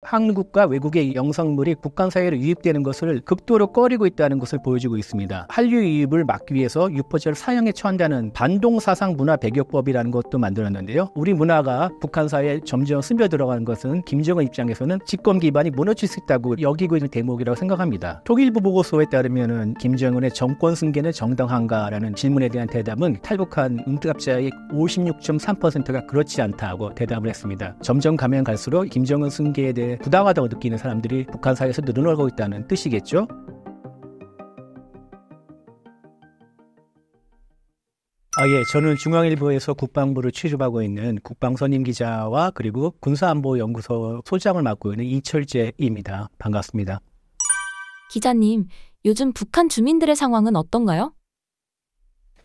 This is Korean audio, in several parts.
한국과 외국의 영상물이 북한 사회로 유입되는 것을 극도로 꺼리고 있다는 것을 보여주고 있습니다. 한류 유입을 막기 위해서 유포자를 사형에 처한다는 반동사상 문화 배격법이라는 것도 만들었는데요. 우리 문화가 북한 사회에 점점 스며들어가는 것은 김정은 입장에서는 집권 기반이 무너질 수 있다고 여기고 있는 대목이라고 생각합니다. 통일부 보고서에 따르면 김정은의 정권 승계는 정당한가라는 질문에 대한 대답은 탈북한 응답자의 56.3%가 그렇지 않다고 대답을 했습니다. 점점 가면 갈수록 김정은 승계에 대해 부당하다고 느끼는 사람들이 북한 사회에서 늘어나고 있다는 뜻이겠죠? 저는 중앙일보에서 국방부를 취재하고 있는 국방선임 기자와 그리고 군사안보연구소 소장을 맡고 있는 이철재입니다. 반갑습니다. 기자님, 요즘 북한 주민들의 상황은 어떤가요?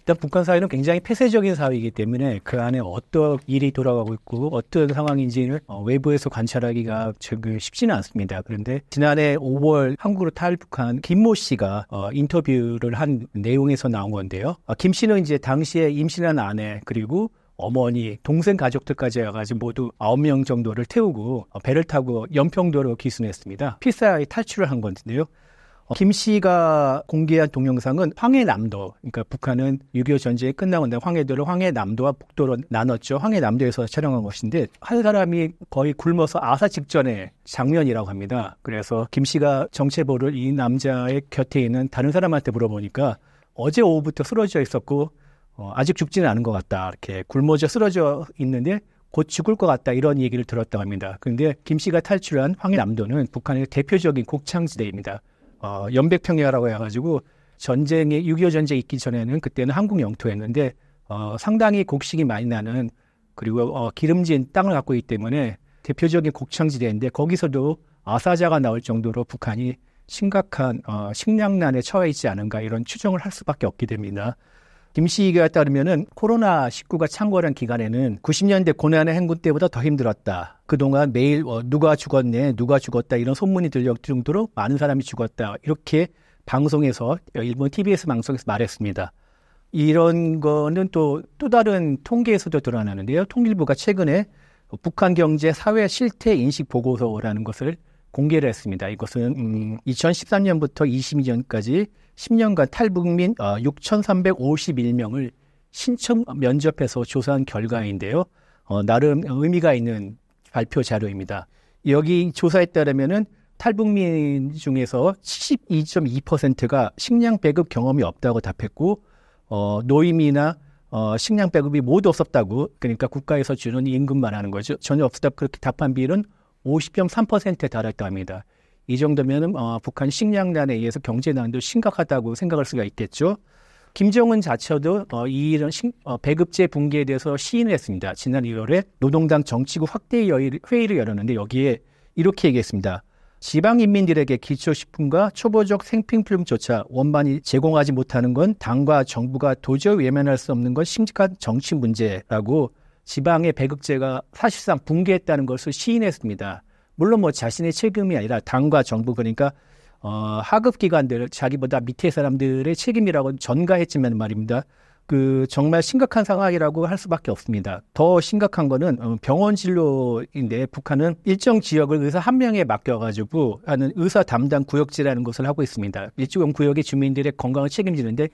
일단 북한 사회는 굉장히 폐쇄적인 사회이기 때문에 그 안에 어떤 일이 돌아가고 있고 어떤 상황인지를 외부에서 관찰하기가 쉽지는 않습니다. 그런데 지난해 5월 한국으로 탈북한 김모 씨가 인터뷰를 한 내용에서 나온 건데요. 김 씨는 이제 당시에 임신한 아내 그리고 어머니, 동생 가족들까지 해가지고 모두 9명 정도를 태우고 배를 타고 연평도로 기순했습니다. 필사에 탈출을 한 건데요. 김 씨가 공개한 동영상은 황해남도, 그러니까 북한은 6.25 전쟁이 끝나고 난 황해도를 황해남도와 북도로 나눴죠. 황해남도에서 촬영한 것인데 한 사람이 거의 굶어서 아사 직전의 장면이라고 합니다. 그래서 김 씨가 정체보를 이 남자의 곁에 있는 다른 사람한테 물어보니까 어제 오후부터 쓰러져 있었고 아직 죽지는 않은 것 같다. 이렇게 굶어져 쓰러져 있는데 곧 죽을 것 같다. 이런 얘기를 들었다고 합니다. 그런데 김 씨가 탈출한 황해남도는 북한의 대표적인 곡창지대입니다. 연백평야라고 해가지고 전쟁에 6.25 전쟁이 있기 전에는 그때는 한국 영토였는데 상당히 곡식이 많이 나는 그리고 기름진 땅을 갖고 있기 때문에 대표적인 곡창지대인데 거기서도 아사자가 나올 정도로 북한이 심각한 식량난에 처해 있지 않은가 이런 추정을 할 수밖에 없게 됩니다. 김 씨가 따르면은 코로나19가 창궐한 기간에는 90년대 고난의 행군 때보다 더 힘들었다. 그동안 매일 누가 죽었네, 누가 죽었다 이런 소문이 들릴 정도로 많은 사람이 죽었다. 이렇게 방송에서 일본 TBS 방송에서 말했습니다. 이런 거는 또 다른 통계에서도 드러나는데요. 통일부가 최근에 북한 경제 사회 실태 인식 보고서라는 것을 공개를 했습니다. 이것은 2013년부터 22년까지 10년간 탈북민 6,351명을 신청 면접해서 조사한 결과인데요. 나름 의미가 있는 발표 자료입니다. 여기 조사에 따르면은 탈북민 중에서 72.2%가 식량 배급 경험이 없다고 답했고, 노임이나 식량 배급이 모두 없었다고, 그러니까 국가에서 주는 임금만 하는 거죠. 전혀 없었다고 그렇게 답한 비율은 50.3%에 달했다고 합니다. 이 정도면 북한 식량난에 의해서 경제난도 심각하다고 생각할 수가 있겠죠. 김정은 자체도 이런 배급제 붕괴에 대해서 시인을 했습니다. 지난 1월에 노동당 정치국 확대 회의를 열었는데 여기에 이렇게 얘기했습니다. 지방인민들에게 기초식품과 초보적 생필품조차 원만히 제공하지 못하는 건 당과 정부가 도저히 외면할 수 없는 건 심각한 정치 문제라고 지방의 배급제가 사실상 붕괴했다는 것을 시인했습니다. 물론 자신의 책임이 아니라 당과 정부 그러니까 하급기관들 자기보다 밑에 사람들의 책임이라고 전가했지만 말입니다. 정말 심각한 상황이라고 할 수밖에 없습니다. 더 심각한 거는 병원 진료인데 북한은 일정 지역을 의사 한 명에 맡겨가지고 하는 의사 담당 구역제라는 것을 하고 있습니다. 일정 구역의 주민들의 건강을 책임지는데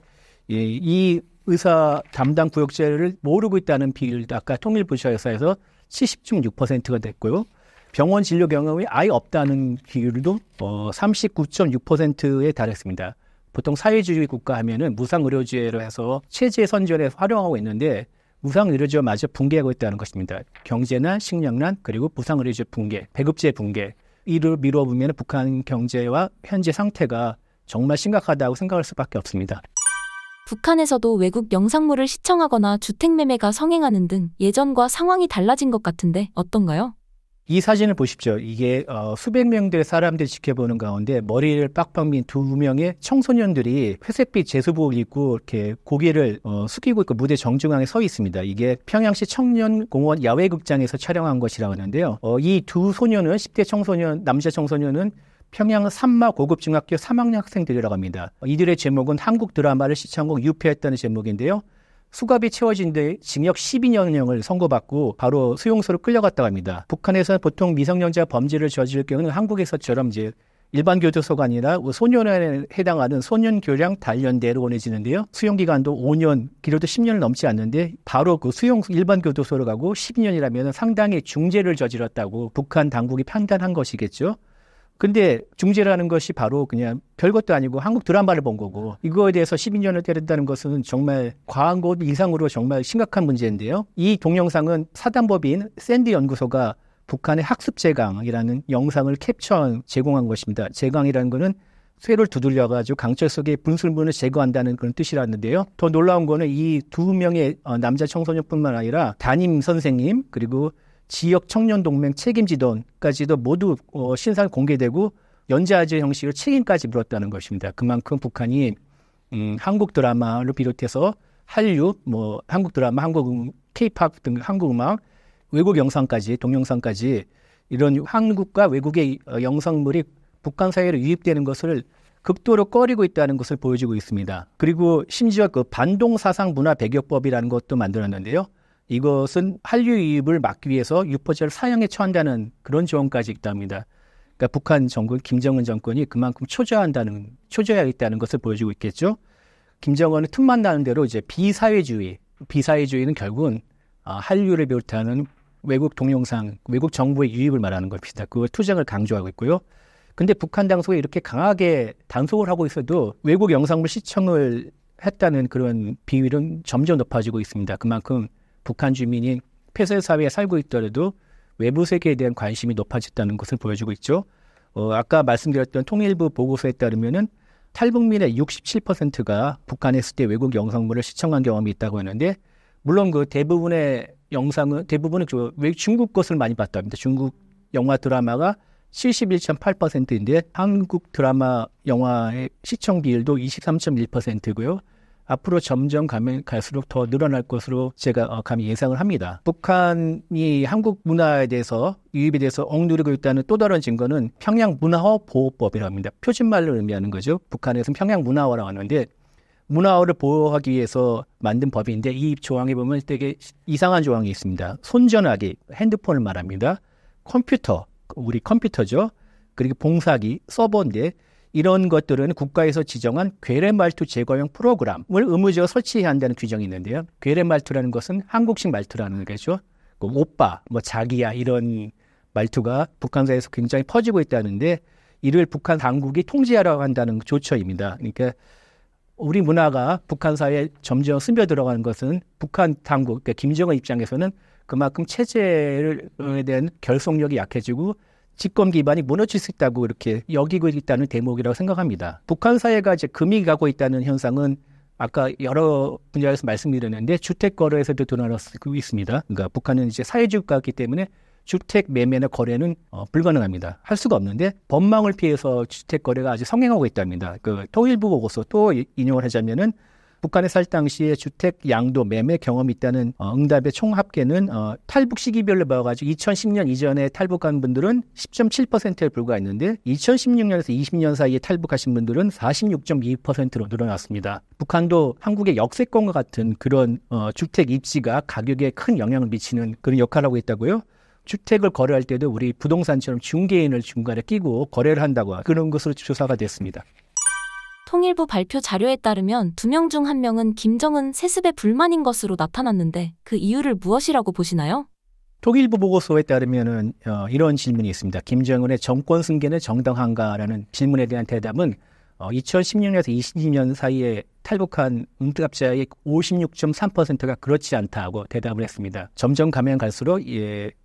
이 의사 담당 구역제를 모르고 있다는 비율도 아까 통일부처에서 70.6%가 됐고요. 병원 진료 경험이 아예 없다는 비율도 39.6%에 달했습니다. 보통 사회주의 국가 하면은 무상의료제로 해서 체제 선전에 활용하고 있는데 무상의료제마저 붕괴하고 있다는 것입니다. 경제난, 식량난, 그리고 무상의료제 붕괴, 배급제 붕괴. 이를 미뤄보면 북한 경제와 현재 상태가 정말 심각하다고 생각할 수밖에 없습니다. 북한에서도 외국 영상물을 시청하거나 주택매매가 성행하는 등 예전과 상황이 달라진 것 같은데 어떤가요? 이 사진을 보십시오. 이게 수백 명들의 사람들이 지켜보는 가운데 머리를 빡빡 민 두 명의 청소년들이 회색빛 제수복을 입고 이렇게 고개를 숙이고 있고 무대 정중앙에 서 있습니다. 이게 평양시 청년공원 야외극장에서 촬영한 것이라고 하는데요. 이 두 소년은 10대 청소년, 남자 청소년은 평양 산마 고급중학교 3학년 학생들이라고 합니다. 이들의 제목은 한국 드라마를 시청하고 유폐했다는 제목인데요. 수갑이 채워진 뒤 징역 12년형을 선고받고 바로 수용소로 끌려갔다고 합니다. 북한에서는 보통 미성년자 범죄를 저지를 경우는 한국에서처럼 이제 일반 교도소가 아니라 소년원에 해당하는 소년교량 단련대로 보내지는데요. 수용기간도 5년, 길어도 10년을 넘지 않는데 바로 그 일반 교도소로 가고 12년이라면 상당히 중죄를 저질렀다고 북한 당국이 판단한 것이겠죠. 근데 중죄라는 것이 바로 그냥 별것도 아니고 한국 드라마를 본 거고 이거에 대해서 12년을 때린다는 것은 정말 과한 것 이상으로 정말 심각한 문제인데요. 이 동영상은 사단법인 샌디 연구소가 북한의 학습 제강이라는 영상을 캡처 제공한 것입니다. 제강이라는 거는 쇠를 두들려가지고 강철 속의 분술문을 제거한다는 그런 뜻이라는데요. 더 놀라운 거는 이 두 명의 남자 청소년뿐만 아니라 담임 선생님 그리고 지역 청년동맹 책임지도까지도 모두 신상 공개되고 연좌제 형식으로 책임까지 물었다는 것입니다. 그만큼 북한이 한국 드라마를 비롯해서 한류, 한국 드라마, 한국 K-팝 등 한국 음악, 외국 영상까지, 동영상까지 이런 한국과 외국의 영상물이 북한 사회로 유입되는 것을 극도로 꺼리고 있다는 것을 보여주고 있습니다. 그리고 심지어 그 반동사상 문화 배격법이라는 것도 만들었는데요. 이것은 한류 유입을 막기 위해서 유포자를 사형에 처한다는 그런 조항까지 있답니다. 그러니까 북한 정권, 김정은 정권이 그만큼 초조해하겠다는 것을 보여주고 있겠죠. 김정은은 틈만 나는 대로 이제 비사회주의는 결국은 한류를 비롯하는 외국 동영상, 외국 정부의 유입을 말하는 것입니다. 그 투쟁을 강조하고 있고요. 근데 북한 당국이 이렇게 강하게 단속을 하고 있어도 외국 영상물 시청을 했다는 그런 비율은 점점 높아지고 있습니다. 그만큼 북한 주민이 폐쇄 사회에 살고 있더라도 외부 세계에 대한 관심이 높아졌다는 것을 보여주고 있죠. 아까 말씀드렸던 통일부 보고서에 따르면은 탈북민의 67%가 북한에 있을 때 외국 영상물을 시청한 경험이 있다고 하는데 물론 그 대부분은 중국 것을 많이 봤답니다. 중국 영화 드라마가 71.8%인데 한국 드라마 영화의 시청 비율도 23.1%고요. 앞으로 점점 갈수록 더 늘어날 것으로 제가 감히 예상을 합니다. 북한이 한국 문화에 대해서 유입에 대해서 억누르고 있다는 또 다른 증거는 평양 문화어 보호법이라고 합니다. 표준말로 의미하는 거죠. 북한에서는 평양 문화어라고 하는데 문화어를 보호하기 위해서 만든 법인데 이 조항에 보면 되게 이상한 조항이 있습니다. 손전화기, 핸드폰을 말합니다. 컴퓨터, 우리 컴퓨터죠. 그리고 봉사기, 서버인데 이런 것들은 국가에서 지정한 괴뢰말투 제거용 프로그램을 의무적으로 설치해야 한다는 규정이 있는데요. 괴뢰말투라는 것은 한국식 말투라는 거죠. 오빠, 자기야 이런 말투가 북한 사회에서 굉장히 퍼지고 있다는데 이를 북한 당국이 통제하려고 한다는 조처입니다. 그러니까 우리 문화가 북한 사회에 점점 스며들어가는 것은 북한 당국, 그러니까 김정은 입장에서는 그만큼 체제에 대한 결속력이 약해지고 집권 기반이 무너질 수 있다고 이렇게 여기고 있다는 대목이라고 생각합니다. 북한 사회가 이제 금이 가고 있다는 현상은 아까 여러 분야에서 말씀드렸는데 주택 거래에서도 드러나고 있습니다. 그러니까 북한은 이제 사회주의 국가이기 때문에 주택 매매나 거래는 불가능합니다. 할 수가 없는데 법망을 피해서 주택 거래가 아주 성행하고 있답니다. 그 통일부 보고서 또 인용을 하자면은 북한에 살 당시에 주택 양도 매매 경험이 있다는 응답의 총 합계는 탈북 시기별로 봐가지고 2010년 이전에 탈북한 분들은 10.7%에 불과했는데 2016년에서 20년 사이에 탈북하신 분들은 46.2%로 늘어났습니다. 북한도 한국의 역세권과 같은 그런 주택 입지가 가격에 큰 영향을 미치는 그런 역할을 하고 있다고요. 주택을 거래할 때도 우리 부동산처럼 중개인을 중간에 끼고 거래를 한다고 그런 것으로 조사가 됐습니다. 통일부 발표 자료에 따르면 2명 중 1명은 김정은 세습에 불만인 것으로 나타났는데 그 이유를 무엇이라고 보시나요? 통일부 보고서에 따르면은 이런 질문이 있습니다. 김정은의 정권 승계는 정당한가라는 질문에 대한 대답은 2016년에서 2020년 사이에 탈북한 응답자의 56.3%가 그렇지 않다고 대답을 했습니다. 점점 가면 갈수록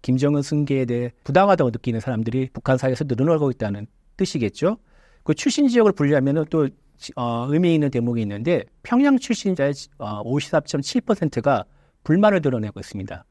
김정은 승계에 대해 부당하다고 느끼는 사람들이 북한 사회에서 늘어나고 있다는 뜻이겠죠. 그 출신 지역을 분류하면은 또 의미 있는 대목이 있는데 평양 출신자의 54.7%가 불만을 드러내고 있습니다.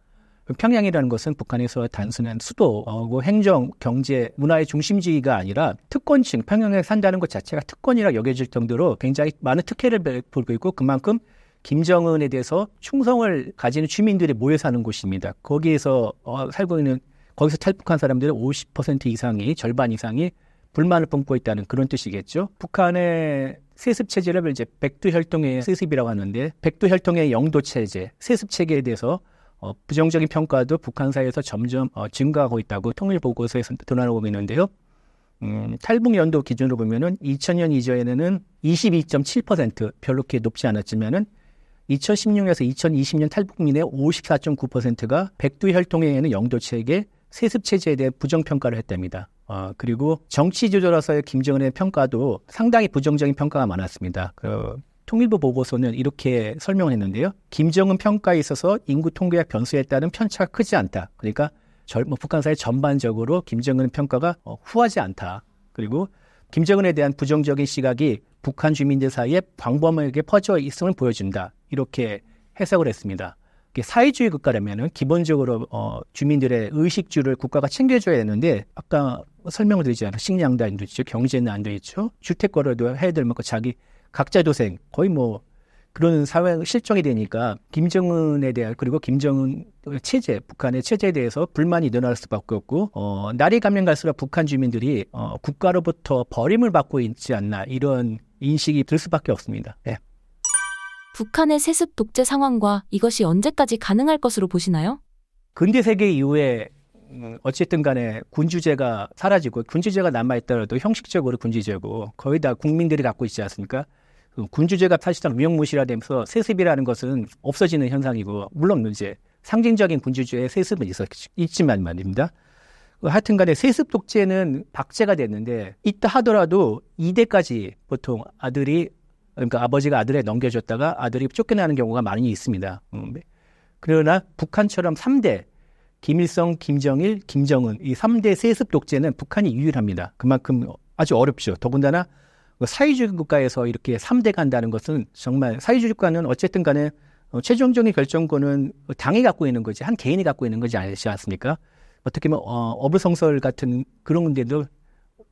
평양이라는 것은 북한에서 단순한 수도고 행정, 경제, 문화의 중심지가 아니라 특권층, 평양에 산다는 것 자체가 특권이라 여겨질 정도로 굉장히 많은 특혜를 베풀고 있고 그만큼 김정은에 대해서 충성을 가지는 주민들이 모여 사는 곳입니다. 거기에서 살고 있는 거기서 탈북한 사람들의 50% 이상이 절반 이상이 불만을 뿜고 있다는 그런 뜻이겠죠. 북한의 세습 체제를 이제 백두혈통의 세습이라고 하는데, 백두혈통의 영도 체제, 세습 체계에 대해서 부정적인 평가도 북한 사회에서 점점 증가하고 있다고 통일 보고서에서 드러나고 있는데요. 탈북 연도 기준으로 보면은 2000년 이전에는 22.7%, 별로 그렇게 높지 않았지만은 2016년에서 2020년 탈북민의 54.9%가 백두혈통에는 영도 체계, 세습 체제에 대해 부정평가를 했답니다. 그리고 정치 지도자로서의 김정은의 평가도 상당히 부정적인 평가가 많았습니다. 통일부 보고서는 이렇게 설명했는데요. 김정은 평가에 있어서 인구 통계와 변수에 따른 편차가 크지 않다. 그러니까 북한 사회 전반적으로 김정은 평가가 후하지 않다. 그리고 김정은에 대한 부정적인 시각이 북한 주민들 사이에 광범위하게 퍼져 있음을 보여준다. 이렇게 해석을 했습니다. 사회주의 국가라면은 기본적으로 주민들의 의식주를 국가가 챙겨줘야 되는데, 아까 설명을 드리지 않아 식량도 안 되죠, 경제는 안 돼 있죠, 주택거래도 해야 될 만큼 자기 각자 도생, 거의 뭐 그런 사회 실정이 되니까 김정은에 대한, 그리고 김정은 체제, 북한의 체제에 대해서 불만이 늘어날 수밖에 없고, 날이 가면 갈수록 북한 주민들이 국가로부터 버림을 받고 있지 않나, 이런 인식이 들 수밖에 없습니다. 네. 북한의 세습 독재 상황과 이것이 언제까지 가능할 것으로 보시나요? 근대 세계 이후에 어쨌든 간에 군주제가 사라지고, 군주제가 남아있더라도 형식적으로 군주제고 거의 다 국민들이 갖고 있지 않습니까? 군주제가 사실상 무형무실화되면서 세습이라는 것은 없어지는 현상이고, 물론 이제 상징적인 군주제의 세습은 있지만 말입니다. 하여튼 간에 세습 독재는 박제가 됐는데, 있다 하더라도 2대까지 보통 아들이, 그러니까 아버지가 아들에 넘겨줬다가 아들이 쫓겨나는 경우가 많이 있습니다. 그러나 북한처럼 3대, 김일성, 김정일, 김정은, 이 3대 세습 독재는 북한이 유일합니다. 그만큼 아주 어렵죠. 더군다나 사회주의 국가에서 이렇게 3대가 한다는 것은, 정말 사회주의 국가는 어쨌든 간에 최종적인 결정권은 당이 갖고 있는 거지, 한 개인이 갖고 있는 거지 않습니까? 어떻게 보면 어불성설 같은 그런 데도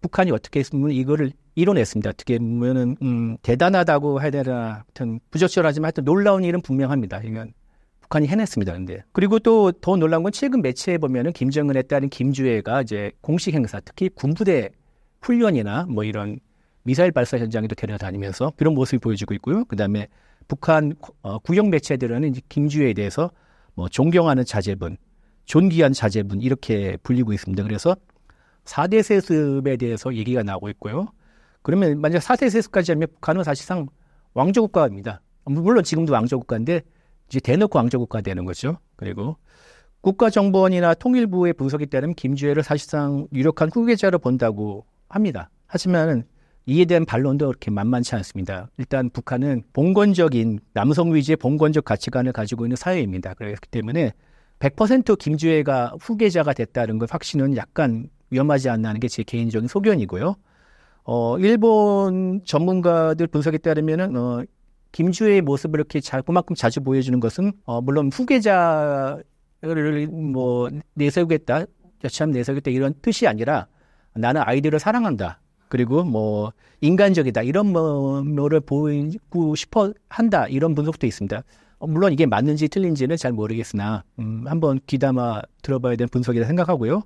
북한이 어떻게 했으면 이거를 이뤄냈습니다. 어떻게 보면은 대단하다고 해야 되나, 하여튼 부적절하지만 하여튼 놀라운 일은 분명합니다. 이건 북한이 해냈습니다. 근데 그리고 또 더 놀라운 건, 최근 매체에 보면은 김정은에 따른 김주애가 이제 공식 행사, 특히 군부대 훈련이나 뭐 이런 미사일 발사 현장에도 데려다니면서 그런 모습을 보여주고 있고요. 그다음에 북한 구형 매체들은 이제 김주애에 대해서 뭐 존경하는 자제분, 존귀한 자제분, 이렇게 불리고 있습니다. 그래서 4대 세습에 대해서 얘기가 나오고 있고요. 그러면 만약 4대 세습까지 하면 북한은 사실상 왕조국가입니다. 물론 지금도 왕조국가인데 이제 대놓고 왕조국가 되는 거죠. 그리고 국가정보원이나 통일부의 분석에 따르면 김주애를 사실상 유력한 후계자로 본다고 합니다. 하지만 이에 대한 반론도 그렇게 만만치 않습니다. 일단 북한은 봉건적인, 남성 위주의 봉건적 가치관을 가지고 있는 사회입니다. 그렇기 때문에 100% 김주애가 후계자가 됐다는 걸 확신은 약간 위험하지 않나 하는 게 제 개인적인 소견이고요. 일본 전문가들 분석에 따르면은 김주애의 모습을 이렇게 그만큼 자주 보여주는 것은 물론 후계자를 뭐 내세우겠다, 여차하면 내세우겠다, 이런 뜻이 아니라 나는 아이들을 사랑한다, 그리고 뭐 인간적이다, 이런 뭐를 보이고 싶어 한다, 이런 분석도 있습니다. 물론 이게 맞는지 틀린지는 잘 모르겠으나 한번 귀담아 들어봐야 되는 분석이라 생각하고요.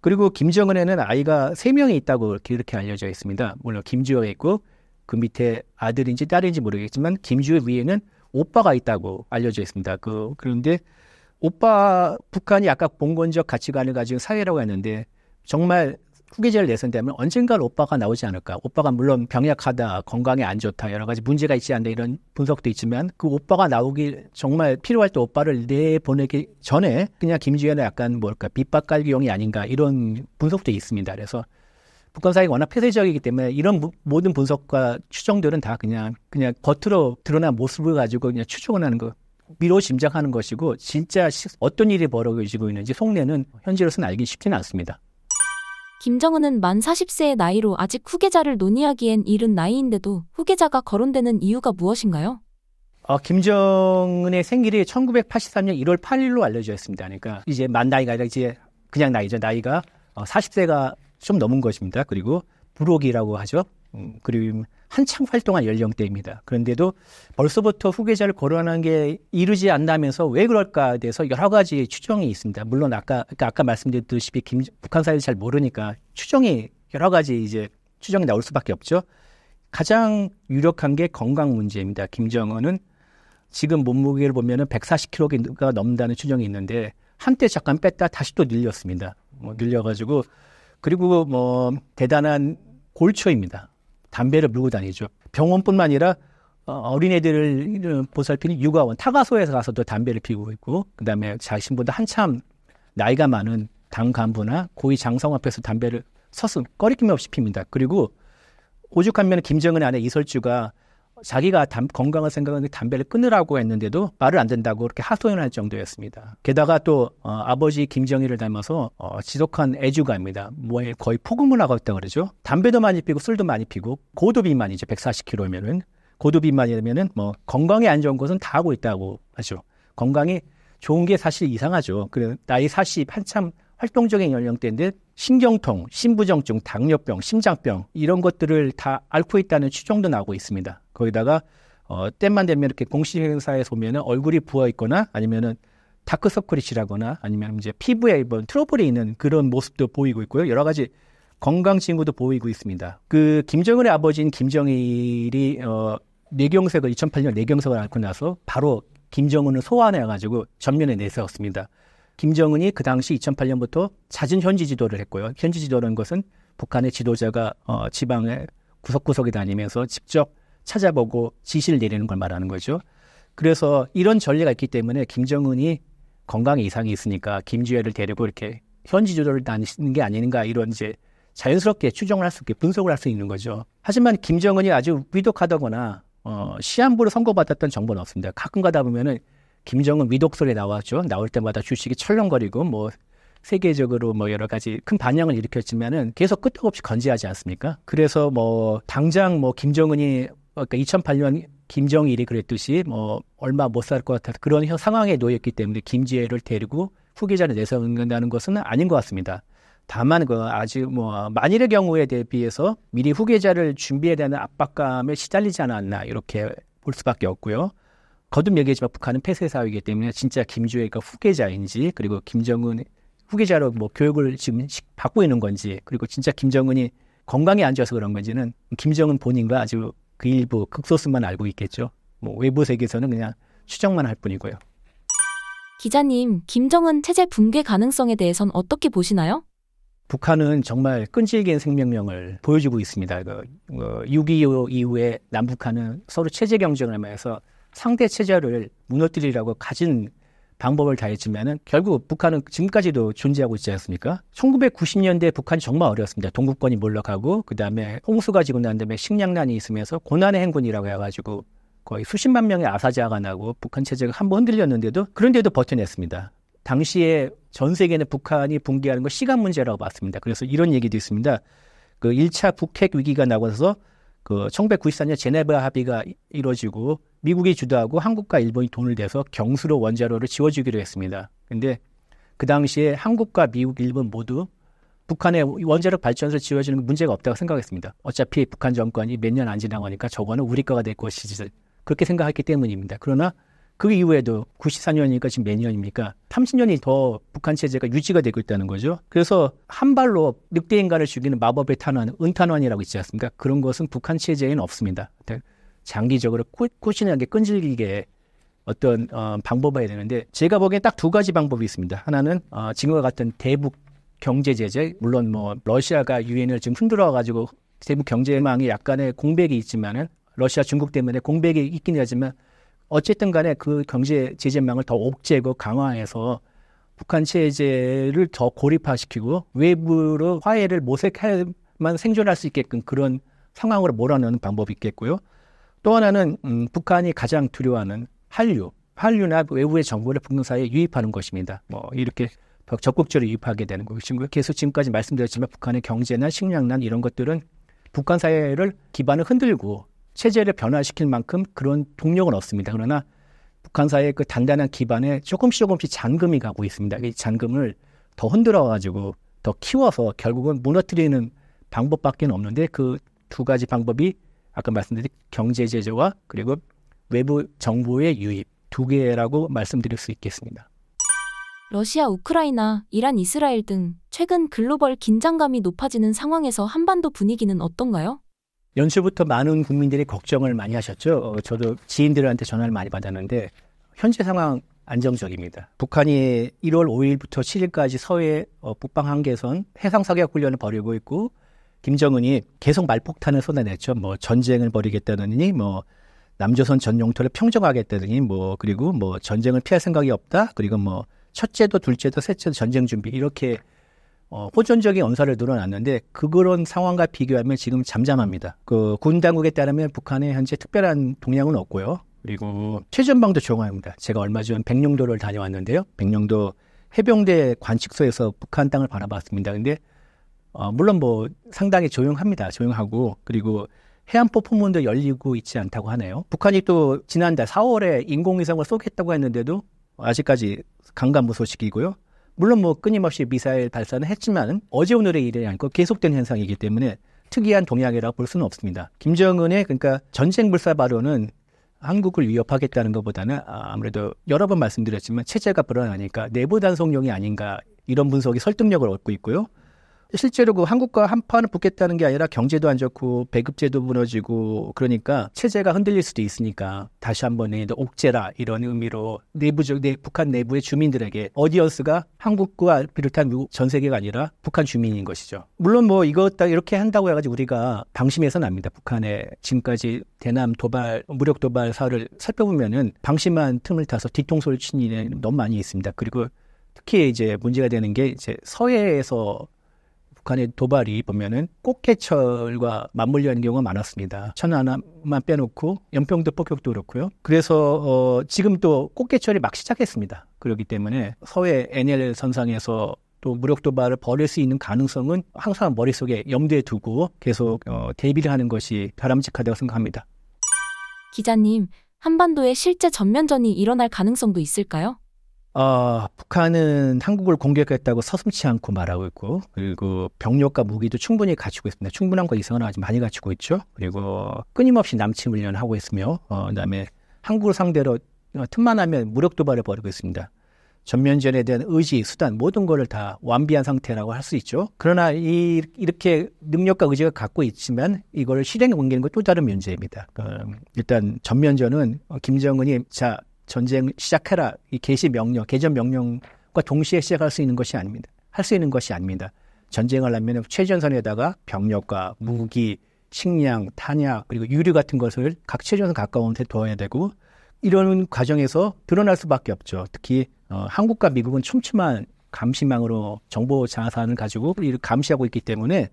그리고 김정은에는 아이가 3명이 있다고 이렇게 알려져 있습니다. 물론 김주애가 있고 그 밑에 아들인지 딸인지 모르겠지만 김주애 위에는 오빠가 있다고 알려져 있습니다. 그런데 북한이 아까 봉건적 가치관을 가진 사회라고 했는데, 정말 후계자를 내선다면 언젠가 오빠가 나오지 않을까. 오빠가 물론 병약하다, 건강에 안 좋다, 여러 가지 문제가 있지 않다, 이런 분석도 있지만 그 오빠가 나오길, 정말 필요할 때 오빠를 내보내기 전에 그냥 김주애는 약간 빗밥 깔기용이 아닌가, 이런 분석도 있습니다. 그래서 북한 사회가 워낙 폐쇄적이기 때문에 이런 모든 분석과 추정들은 다 그냥 겉으로 드러난 모습을 가지고 그냥 추정을 하는 거, 미로 짐작하는 것이고, 진짜 어떤 일이 벌어지고 있는지 속내는 현재로서는 알기 쉽지는 않습니다. 김정은은 만 40세의 나이로 아직 후계자를 논의하기엔 이른 나이인데도 후계자가 거론되는 이유가 무엇인가요? 김정은의 생일이 1983년 1월 8일로 알려져 있습니다. 그러니까 이제 만 나이가 아니라 이제 그냥 나이죠. 나이가 40세가 좀 넘은 것입니다. 그리고 불혹이라고 하죠. 그리고 한창 활동한 연령대입니다. 그런데도 벌써부터 후계자를 거론하는 게 이르지 않다면서 왜 그럴까에 대해서 여러 가지 추정이 있습니다. 물론 아까 말씀드렸듯이 북한 사회를 잘 모르니까 추정이 여러 가지 이제 추정이 나올 수밖에 없죠. 가장 유력한 게 건강 문제입니다. 김정은은 지금 몸무게를 보면은 140kg가 넘는다는 추정이 있는데 한때 잠깐 뺐다 다시 또 늘렸습니다. 늘려가지고 그리고 대단한 골초입니다. 담배를 물고 다니죠. 병원뿐만 아니라 어린애들을 보살피는 육아원, 타가소에서 가서도 담배를 피우고 있고, 그 다음에 자신보다 한참 나이가 많은 당 간부나 고위 장성 앞에서 담배를 꺼리낌 없이 핍니다. 그리고 오죽하면 김정은 아내 이설주가 자기가 건강을 생각하는 담배를 끊으라고 했는데도 말을 안 된다고 그렇게 하소연할 정도였습니다. 게다가 또 아버지 김정일을 닮아서 지독한 애주가입니다. 거의 폭우문화가 있다고 그러죠. 담배도 많이 피고 술도 많이 피고 고도비만이죠. 140kg면은 고도비만이면은 건강에 안 좋은 것은 다 하고 있다고 하죠. 건강이 좋은 게 사실 이상하죠. 그래 나이 40 한참 활동적인 연령대인데 신경통, 신부정증, 당뇨병, 심장병 이런 것들을 다 앓고 있다는 추정도 나오고 있습니다. 거기다가 때만 되면 이렇게 공식 행사에서 보면은 얼굴이 부어 있거나 아니면은 다크서클이 칠하거나 아니면 이제 피부에 트러블이 있는 그런 모습도 보이고 있고요. 여러 가지 건강 징후도 보이고 있습니다. 그 김정은의 아버지인 김정일이 뇌경색을 2008년 뇌경색을 앓고 나서 바로 김정은을 소환해가지고 전면에 내세웠습니다. 김정은이 그 당시 2008년부터 잦은 현지 지도를 했고요. 현지 지도라는 것은 북한의 지도자가 지방의 구석구석에 다니면서 직접 찾아보고 지시를 내리는 걸 말하는 거죠. 그래서 이런 전례가 있기 때문에 김정은이 건강에 이상이 있으니까 김주애를 데리고 이렇게 현지 지도를 다니는 게 아닌가 이런 이제 자연스럽게 추정을 할 수 있게 분석을 할 수 있는 거죠. 하지만 김정은이 아주 위독하다거나 시한부로 선고받았던 정보는 없습니다. 가끔 가다 보면은 김정은 위독설에 나왔죠. 나올 때마다 주식이 철렁거리고 세계적으로 여러 가지 큰 반향을 일으켰지만은 계속 끄떡없이 건재하지 않습니까? 그래서 당장 김정은이 그러니까 2008년 김정일이 그랬듯이 얼마 못 살 것 같아서 그런 상황에 놓였기 때문에 김지혜를 데리고 후계자를 내세운다는 것은 아닌 것 같습니다. 다만 아주 만일의 경우에 대비해서 미리 후계자를 준비해야 되는 압박감에 시달리지 않았나 이렇게 볼 수밖에 없고요. 거듭 얘기하지만 북한은 폐쇄 사회이기 때문에 진짜 김주애가 후계자인지 그리고 김정은 후계자로 교육을 지금 받고 있는 건지 그리고 진짜 김정은이 건강에 안 좋아서 그런 건지는 김정은 본인과 아주 그 일부 극소수만 알고 있겠죠. 외부 세계에서는 그냥 추정만 할 뿐이고요. 기자님, 김정은 체제 붕괴 가능성에 대해선 어떻게 보시나요? 북한은 정말 끈질긴 생명력을 보여주고 있습니다. 6.25 이후에 남북한은 서로 체제 경쟁을 하면서 상대 체제를 무너뜨리려고 가진 방법을 다했지만은 결국 북한은 지금까지도 존재하고 있지 않습니까? 1990년대 북한이 정말 어려웠습니다. 동구권이 몰락하고 그다음에 홍수가 지고 난 다음에 식량난이 있으면서 고난의 행군이라고 해가지고 거의 수십만 명의 아사자가 나고 북한 체제가 한번 흔들렸는데도 그런데도 버텨냈습니다. 당시에 전 세계는 북한이 붕괴하는 건 시간 문제라고 봤습니다. 그래서 이런 얘기도 있습니다. 1차 북핵 위기가 나고서 1994년 제네바 합의가 이루어지고 미국이 주도하고 한국과 일본이 돈을 대서 경수로 원자로를 지워주기로 했습니다. 근데 그 당시에 한국과 미국, 일본 모두 북한의 원자력 발전소를 지워주는 건 문제가 없다고 생각했습니다. 어차피 북한 정권이 몇 년 안 지나고 하니까 저거는 우리 거가 될 것이지 그렇게 생각했기 때문입니다. 그러나 그 이후에도 94년이니까 지금 몇 년입니까? 30년이 더 북한 체제가 유지가 되고 있다는 거죠. 그래서 한 발로 늑대 인간을 죽이는 마법의 탄환, 은탄환이라고 있지 않습니까? 그런 것은 북한 체제에는 없습니다. 장기적으로 꾸준하게 끈질기게 어떤 방법을 해야 되는데 제가 보기엔 딱 두 가지 방법이 있습니다. 하나는 지금과 같은 대북 경제 제재, 물론 러시아가 유엔을 지금 흔들어가지고 대북 경제망이 약간의 공백이 있지만은 러시아, 중국 때문에 공백이 있긴 하지만 어쨌든 간에 그 경제 제재망을 더 옥죄고 강화해서 북한 체제를 더 고립화시키고 외부로 화해를 모색해만 생존할 수 있게끔 그런 상황으로 몰아넣는 방법이 있겠고요. 또 하나는 북한이 가장 두려워하는 한류나 외부의 정보를 북한 사회에 유입하는 것입니다. 이렇게 적극적으로 유입하게 되는 것이고요. 계속 지금까지 말씀드렸지만 북한의 경제나 식량난 이런 것들은 북한 사회를 기반을 흔들고 체제를 변화시킬 만큼 그런 동력은 없습니다. 그러나 북한 사회의 그 단단한 기반에 조금씩 잔금이 가고 있습니다. 이 잔금을 더 흔들어가지고 더 키워서 결국은 무너뜨리는 방법밖에 없는데 그 두 가지 방법이 아까 말씀드린 경제 제재와 그리고 외부 정보의 유입 두 개라고 말씀드릴 수 있겠습니다. 러시아, 우크라이나, 이란, 이스라엘 등 최근 글로벌 긴장감이 높아지는 상황에서 한반도 분위기는 어떤가요? 연초부터 많은 국민들이 걱정을 많이 하셨죠. 저도 지인들한테 전화를 많이 받았는데 현재 상황 안정적입니다. 북한이 1월 5일부터 7일까지 서해 북방 한계선 해상 사격 훈련을 벌이고 있고 김정은이 계속 말폭탄을 쏟아냈죠. 뭐 전쟁을 벌이겠다느니 뭐 남조선 전 영토를 평정하겠다느니 뭐 그리고 뭐 전쟁을 피할 생각이 없다. 그리고 뭐 첫째도 둘째도 셋째도 전쟁 준비 이렇게 호전적인 언사를 늘어놨는데 그런 상황과 비교하면 지금 잠잠합니다. 그 군 당국에 따르면 북한에 현재 특별한 동향은 없고요. 그리고 최전방도 조용합니다. 제가 얼마 전 백령도를 다녀왔는데요. 백령도 해병대 관측소에서 북한 땅을 바라봤습니다. 근데 물론 뭐 상당히 조용합니다. 조용하고 그리고 해안포 포문도 열리고 있지 않다고 하네요. 북한이 또 지난달 4월에 인공위성을 쏘겠다고 했는데도 아직까지 강간무소식이고요. 물론 뭐 끊임없이 미사일 발사는 했지만 어제 오늘의 일이 아니고 계속된 현상이기 때문에 특이한 동향이라고 볼 수는 없습니다. 김정은의 그러니까 전쟁 불사 발언은 한국을 위협하겠다는 것보다는 아무래도 여러 번 말씀드렸지만 체제가 불안하니까 내부 단속용이 아닌가 이런 분석이 설득력을 얻고 있고요. 실제로 그 한국과 한판을 붙겠다는 게 아니라 경제도 안 좋고 배급제도 무너지고 그러니까 체제가 흔들릴 수도 있으니까 다시 한번 옥죄라 이런 의미로 북한 내부의 주민들에게 어디언스가 한국과 비롯한 전 세계가 아니라 북한 주민인 것이죠. 물론 뭐 이것 이렇게 한다고 해가지고 우리가 방심해서는 안 됩니다. 북한의 지금까지 대남 도발, 무력 도발 사를 살펴보면은 방심한 틈을 타서 뒤통수를 친 일이 너무 많이 있습니다. 그리고 특히 이제 문제가 되는 게 이제 서해에서 북한의 도발이 보면은 꽃게철과 맞물려 있는 경우가 많았습니다. 천 하나만 빼놓고 연평도 폭격도 그렇고요. 그래서 지금 또 꽃게철이 막 시작했습니다. 그렇기 때문에 서해 NL 선상에서 또 무력 도발을 벌일 수 있는 가능성은 항상 머릿속에 염두에 두고 계속 대비를 하는 것이 바람직하다고 생각합니다. 기자님, 한반도에 실제 전면전이 일어날 가능성도 있을까요? 북한은 한국을 공격했다고 서슴지 않고 말하고 있고 그리고 병력과 무기도 충분히 갖추고 있습니다. 충분한 것 이상은 아직 많이 갖추고 있죠. 그리고 끊임없이 남침 훈련을 하고 있으며 그다음에 한국을 상대로 틈만 하면 무력 도발을 벌이고 있습니다. 전면전에 대한 의지, 수단 모든 것을 다 완비한 상태라고 할 수 있죠. 그러나 이렇게 능력과 의지가 갖고 있지만 이걸 실행에 옮기는 건 또 다른 문제입니다. 일단 전면전은 김정은이 전쟁 시작해라. 이 개전 명령과 동시에 시작할 수 있는 것이 아닙니다. 할 수 있는 것이 아닙니다. 전쟁을 하면 최전선에다가 병력과 무기, 식량, 탄약 그리고 유류 같은 것을 각 최전선 가까운 데 둬야 되고 이런 과정에서 드러날 수밖에 없죠. 특히 한국과 미국은 촘촘한 감시망으로 정보 자산을 가지고 이를 감시하고 있기 때문에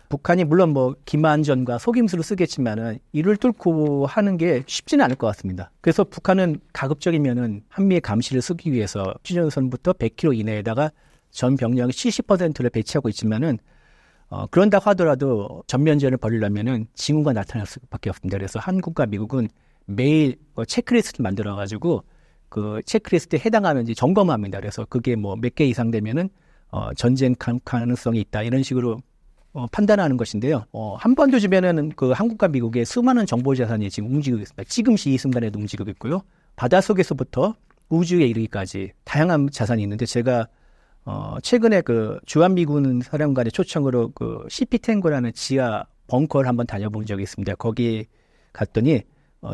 북한이 물론 뭐 기만전과 속임수를 쓰겠지만은 이를 뚫고 하는 게 쉽지는 않을 것 같습니다. 그래서 북한은 가급적이면은 한미의 감시를 쓰기 위해서 휴전선부터 100km 이내에다가 전 병력의 70%를 배치하고 있지만은 그런다 하더라도 전면전을 벌이려면은 징후가 나타날 수밖에 없습니다. 그래서 한국과 미국은 매일 체크리스트를 만들어 가지고 그 체크리스트에 해당하면 이제 점검합니다. 그래서 그게 뭐 몇 개 이상 되면은 전쟁 가능성이 있다 이런 식으로 판단하는 것인데요. 한반도 주변에는 그 한국과 미국의 수많은 정보 자산이 지금 움직이고 있습니다. 지금시 이 순간에도 움직이고 있고요. 바닷속에서부터 우주에 이르기까지 다양한 자산이 있는데 제가 최근에 그 주한미군 사령관의 초청으로 그 CP-10라는 지하 벙커를 한번 다녀본 적이 있습니다. 거기 갔더니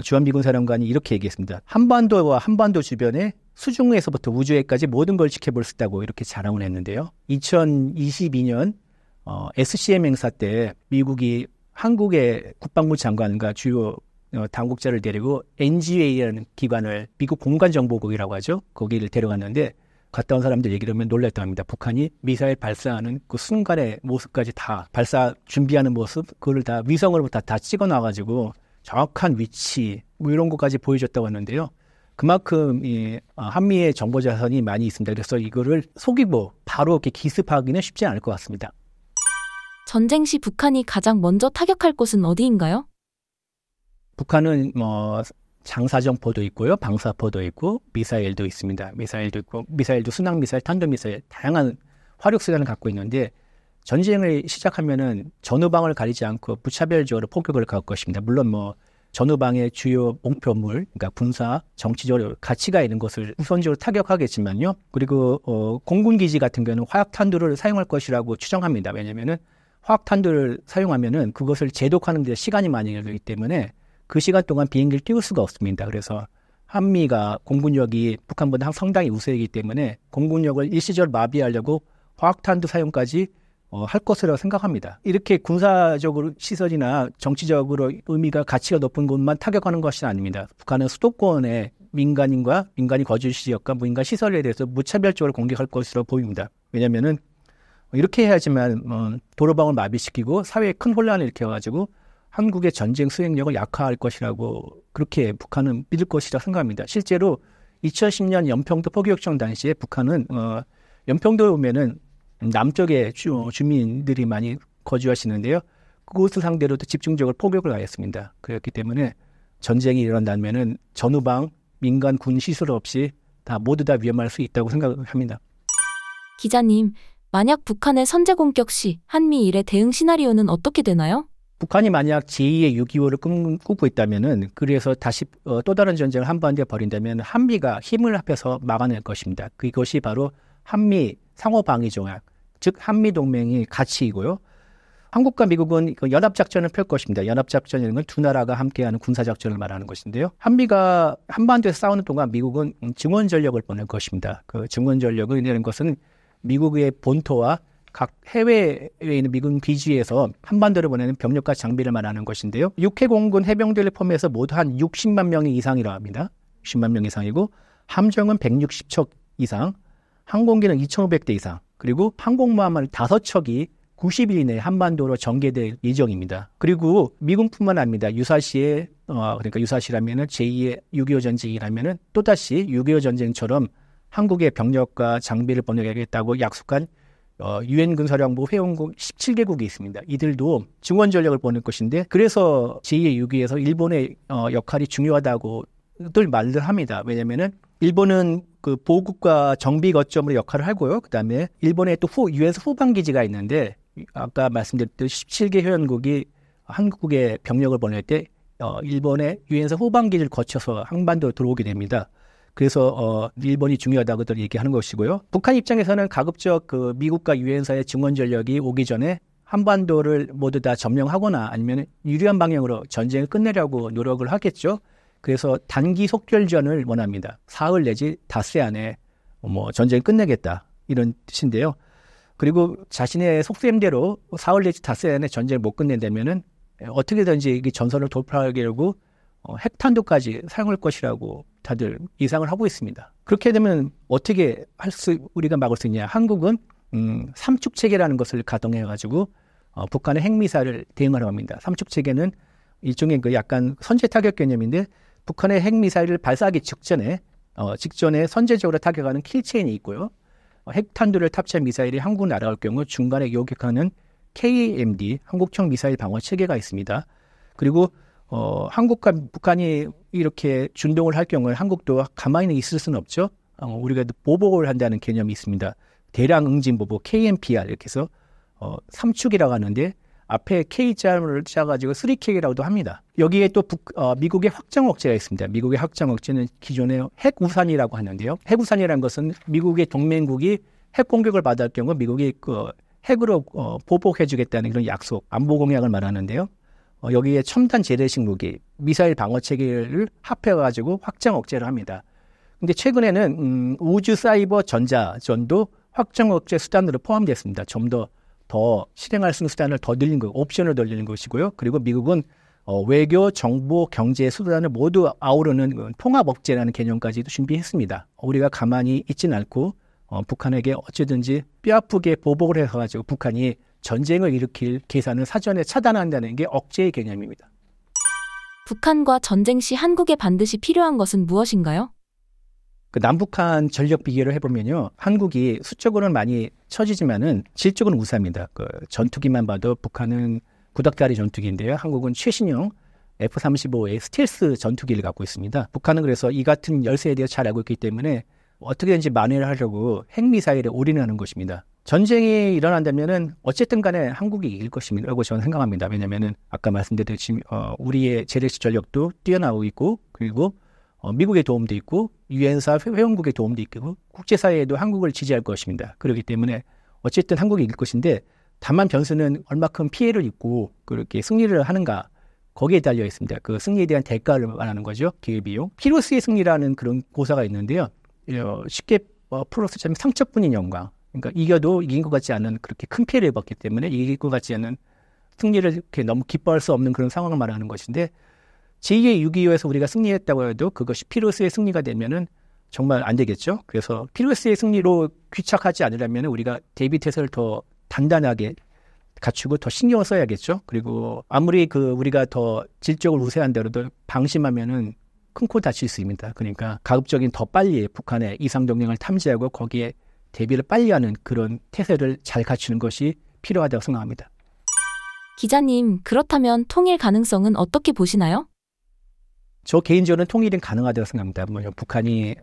주한미군 사령관이 이렇게 얘기했습니다. 한반도와 한반도 주변에 수중에서부터 우주에까지 모든 걸 지켜볼 수 있다고 이렇게 자랑을 했는데요. 2022년 SCM 행사 때 미국이 한국의 국방부 장관과 주요 당국자를 데리고 NGA라는 기관을 미국 공간정보국이라고 하죠. 거기를 데려갔는데 갔다 온 사람들 얘기를 하면 놀랐다고 합니다. 북한이 미사일 발사하는 그 순간의 모습까지 다 발사 준비하는 모습 그걸 다 위성으로부터 다 찍어놔가지고 정확한 위치 뭐 이런 것까지 보여줬다고 하는데요. 그만큼 한미의 정보 자산이 많이 있습니다. 그래서 이거를 속이고 바로 이렇게 기습하기는 쉽지 않을 것 같습니다. 전쟁 시 북한이 가장 먼저 타격할 곳은 어디인가요? 북한은 뭐 장사정포도 있고요, 방사포도 있고, 미사일도 있습니다. 미사일도 있고, 미사일도 순항미사일, 탄도미사일 다양한 화력수단을 갖고 있는데 전쟁을 시작하면은 전후방을 가리지 않고 무차별적으로 폭격을 가할 것입니다. 물론 뭐 전후방의 주요 목표물, 그러니까 군사, 정치적으로 가치가 있는 것을 우선적으로 타격하겠지만요. 그리고 공군기지 같은 경우는 화약탄두를 사용할 것이라고 추정합니다. 왜냐면은 화학탄두를 사용하면은 그것을 제독하는 데 시간이 많이 걸리기 때문에 그 시간 동안 비행기를 띄울 수가 없습니다. 그래서 한미가 공군력이 북한보다 상당히 우세이기 때문에 공군력을 일시적으로 마비하려고 화학탄두 사용까지 할 것이라고 생각합니다. 이렇게 군사적으로 시설이나 정치적으로 의미가 가치가 높은 곳만 타격하는 것이 아닙니다. 북한은 수도권의 민간인과 민간이 거주 지역과 민간 시설에 대해서 무차별적으로 공격할 것으로 보입니다. 왜냐하면은 이렇게 해야지만 도로방을 마비시키고 사회에 큰 혼란을 일으켜가지고 한국의 전쟁 수행력을 약화할 것이라고 그렇게 북한은 믿을 것이라 생각합니다. 실제로 2010년 연평도 포기역정 당시에 북한은 연평도에 오면은 남쪽에 주민들이 많이 거주하시는데요. 그곳을 상대로도 집중적으로 포격을 가했습니다. 그렇기 때문에 전쟁이 일어나면은 전후방 민간 군 시설 없이 모두 다 위험할 수 있다고 생각합니다. 기자님, 만약 북한의 선제 공격 시 한미일의 대응 시나리오는 어떻게 되나요? 북한이 만약 제2의 6.25를 꿈꾸고 있다면은 그래서 다시 또 다른 전쟁을 한반도에 벌인다면 한미가 힘을 합해서 막아낼 것입니다. 그것이 바로 한미 상호방위조약, 즉 한미동맹의 가치이고요. 한국과 미국은 연합작전을 펼 것입니다. 연합작전이라는 건 두 나라가 함께하는 군사작전을 말하는 것인데요. 한미가 한반도에서 싸우는 동안 미국은 증원전력을 보낼 것입니다. 그 증원전력이라는 것은 미국의 본토와 각 해외에 있는 미군 기지에서 한반도를 보내는 병력과 장비를 말하는 것인데요. 육해공군 해병대를 포함해서 모두 한 60만 명 이상이라고 합니다. 60만 명 이상이고 함정은 160척 이상, 항공기는 2,500대 이상, 그리고 항공모함은 5척이 90일 이내에 한반도로 전개될 예정입니다. 그리고 미군뿐만 아닙니다. 유사시에 그러니까 유사시라면은 제2의 6.25 전쟁이라면은 또다시 6.25 전쟁처럼 한국의 병력과 장비를 보내겠다고 약속한 유엔 군사령부 회원국 17개국이 있습니다. 이들도 증원 전력을 보낼 것인데 그래서 제2의 6.25에서 일본의 역할이 중요하다고들 말을 합니다. 왜냐면은 일본은 그 보급과 정비 거점으로 역할을 하고요. 그다음에 일본에 또 유엔서 후방 기지가 있는데 아까 말씀드렸듯이 17개 회원국이 한국에 병력을 보낼 때 일본의 유엔서 후방 기지를 거쳐서 한반도로 들어오게 됩니다. 그래서 일본이 중요하다고들 얘기하는 것이고요. 북한 입장에서는 가급적 그 미국과 유엔사의 증원 전력이 오기 전에 한반도를 모두 다 점령하거나 아니면 유리한 방향으로 전쟁을 끝내려고 노력을 하겠죠. 그래서 단기 속결전을 원합니다. 사흘 내지 닷새 안에 전쟁을 끝내겠다 이런 뜻인데요. 그리고 자신의 속셈대로 사흘 내지 닷새 안에 전쟁을 못 끝낸다면은 어떻게든지 이 전선을 돌파하려고 핵탄두까지 사용할 것이라고 다들 예상을 하고 있습니다. 그렇게 되면 어떻게 우리가 막을 수 있냐? 한국은 삼축 체계라는 것을 가동해가지고 북한의 핵미사일을 대응하려고 합니다. 삼축 체계는 일종의 그 약간 선제 타격 개념인데 북한의 핵미사일을 발사하기 직전에 선제적으로 타격하는 킬체인이 있고요. 핵탄두를 탑재한 미사일이 한국 날아올 경우 중간에 요격하는 KMD 한국형 미사일 방어 체계가 있습니다. 그리고 한국과 북한이 이렇게 준동을 할 경우에 한국도 가만히 있을 수는 없죠. 우리가 보복을 한다는 개념이 있습니다. 대량 응징 보복 KMPR 이렇게 해서 3축이라고 하는데 앞에 K자를 짜가지고 3K라고도 합니다. 여기에 또 미국의 확장 억제가 있습니다. 미국의 확장 억제는 기존의 핵우산이라고 하는데요. 핵우산이라는 것은 미국의 동맹국이 핵 공격을 받을 경우 미국이 핵으로 보복해주겠다는 그런 약속, 안보 공약을 말하는데요. 여기에 첨단 재래식 무기, 미사일 방어 체계를 합해가지고 확장 억제를 합니다. 근데 최근에는 우주 사이버 전자전도 확장 억제 수단으로 포함됐습니다. 좀 더 실행할 수 있는 수단을 더 늘린 거, 옵션을 더 늘린 것이고요. 그리고 미국은 외교, 정보, 경제 수단을 모두 아우르는 통합 억제라는 개념까지도 준비했습니다. 우리가 가만히 있지는 않고 북한에게 어찌든지 뼈아프게 보복을 해가지고 북한이 전쟁을 일으킬 계산을 사전에 차단한다는 게 억제의 개념입니다. 북한과 전쟁 시 한국에 반드시 필요한 것은 무엇인가요? 그 남북한 전력 비교를 해보면요. 한국이 수적으로는 많이 처지지만은 질적으로는 우세합니다. 그 전투기만 봐도 북한은 구닥다리 전투기인데요. 한국은 최신형 F-35의 스텔스 전투기를 갖고 있습니다. 북한은 그래서 이 같은 열세에 대해 잘 알고 있기 때문에 어떻게든지 만회를 하려고 핵미사일에 올인하는 것입니다. 전쟁이 일어난다면은 어쨌든 간에 한국이 이길 것이라고 저는 생각합니다. 왜냐면은 아까 말씀드렸듯이 우리의 재래식 전력도 뛰어나고 있고 그리고 미국의 도움도 있고 유엔사 회원국의 도움도 있고 국제사회에도 한국을 지지할 것입니다. 그렇기 때문에 어쨌든 한국이 이길 것인데 다만 변수는 얼마큼 피해를 입고 그렇게 승리를 하는가 거기에 달려 있습니다. 그 승리에 대한 대가를 말하는 거죠. 기회비용. 피로스의 승리라는 그런 고사가 있는데요. 쉽게 풀어서 참 상처뿐인 영광. 그러니까 이겨도 이긴 것 같지 않은 그렇게 큰 피해를 입었기 때문에 이길 것 같지 않은 승리를 이렇게 너무 기뻐할 수 없는 그런 상황을 말하는 것인데 제2의 6.25에서 우리가 승리했다고 해도 그것이 피로스의 승리가 되면은 정말 안 되겠죠. 그래서 피로스의 승리로 귀착하지 않으려면 우리가 대비 태세를 더 단단하게 갖추고 더 신경을 써야겠죠. 그리고 아무리 우리가 더 질적으로 우세한데도 방심하면은 큰 코 다칠 수 있습니다. 그러니까 가급적인 더 빨리 북한의 이상 동력을 탐지하고 거기에 대비를 빨리 하는 그런 태세를 잘 갖추는 것이 필요하다고 생각합니다. 기자님, 그렇다면 통일 가능성은 어떻게 보시나요? 저 개인적으로는 통일은 가능하다고 생각합니다. 북한이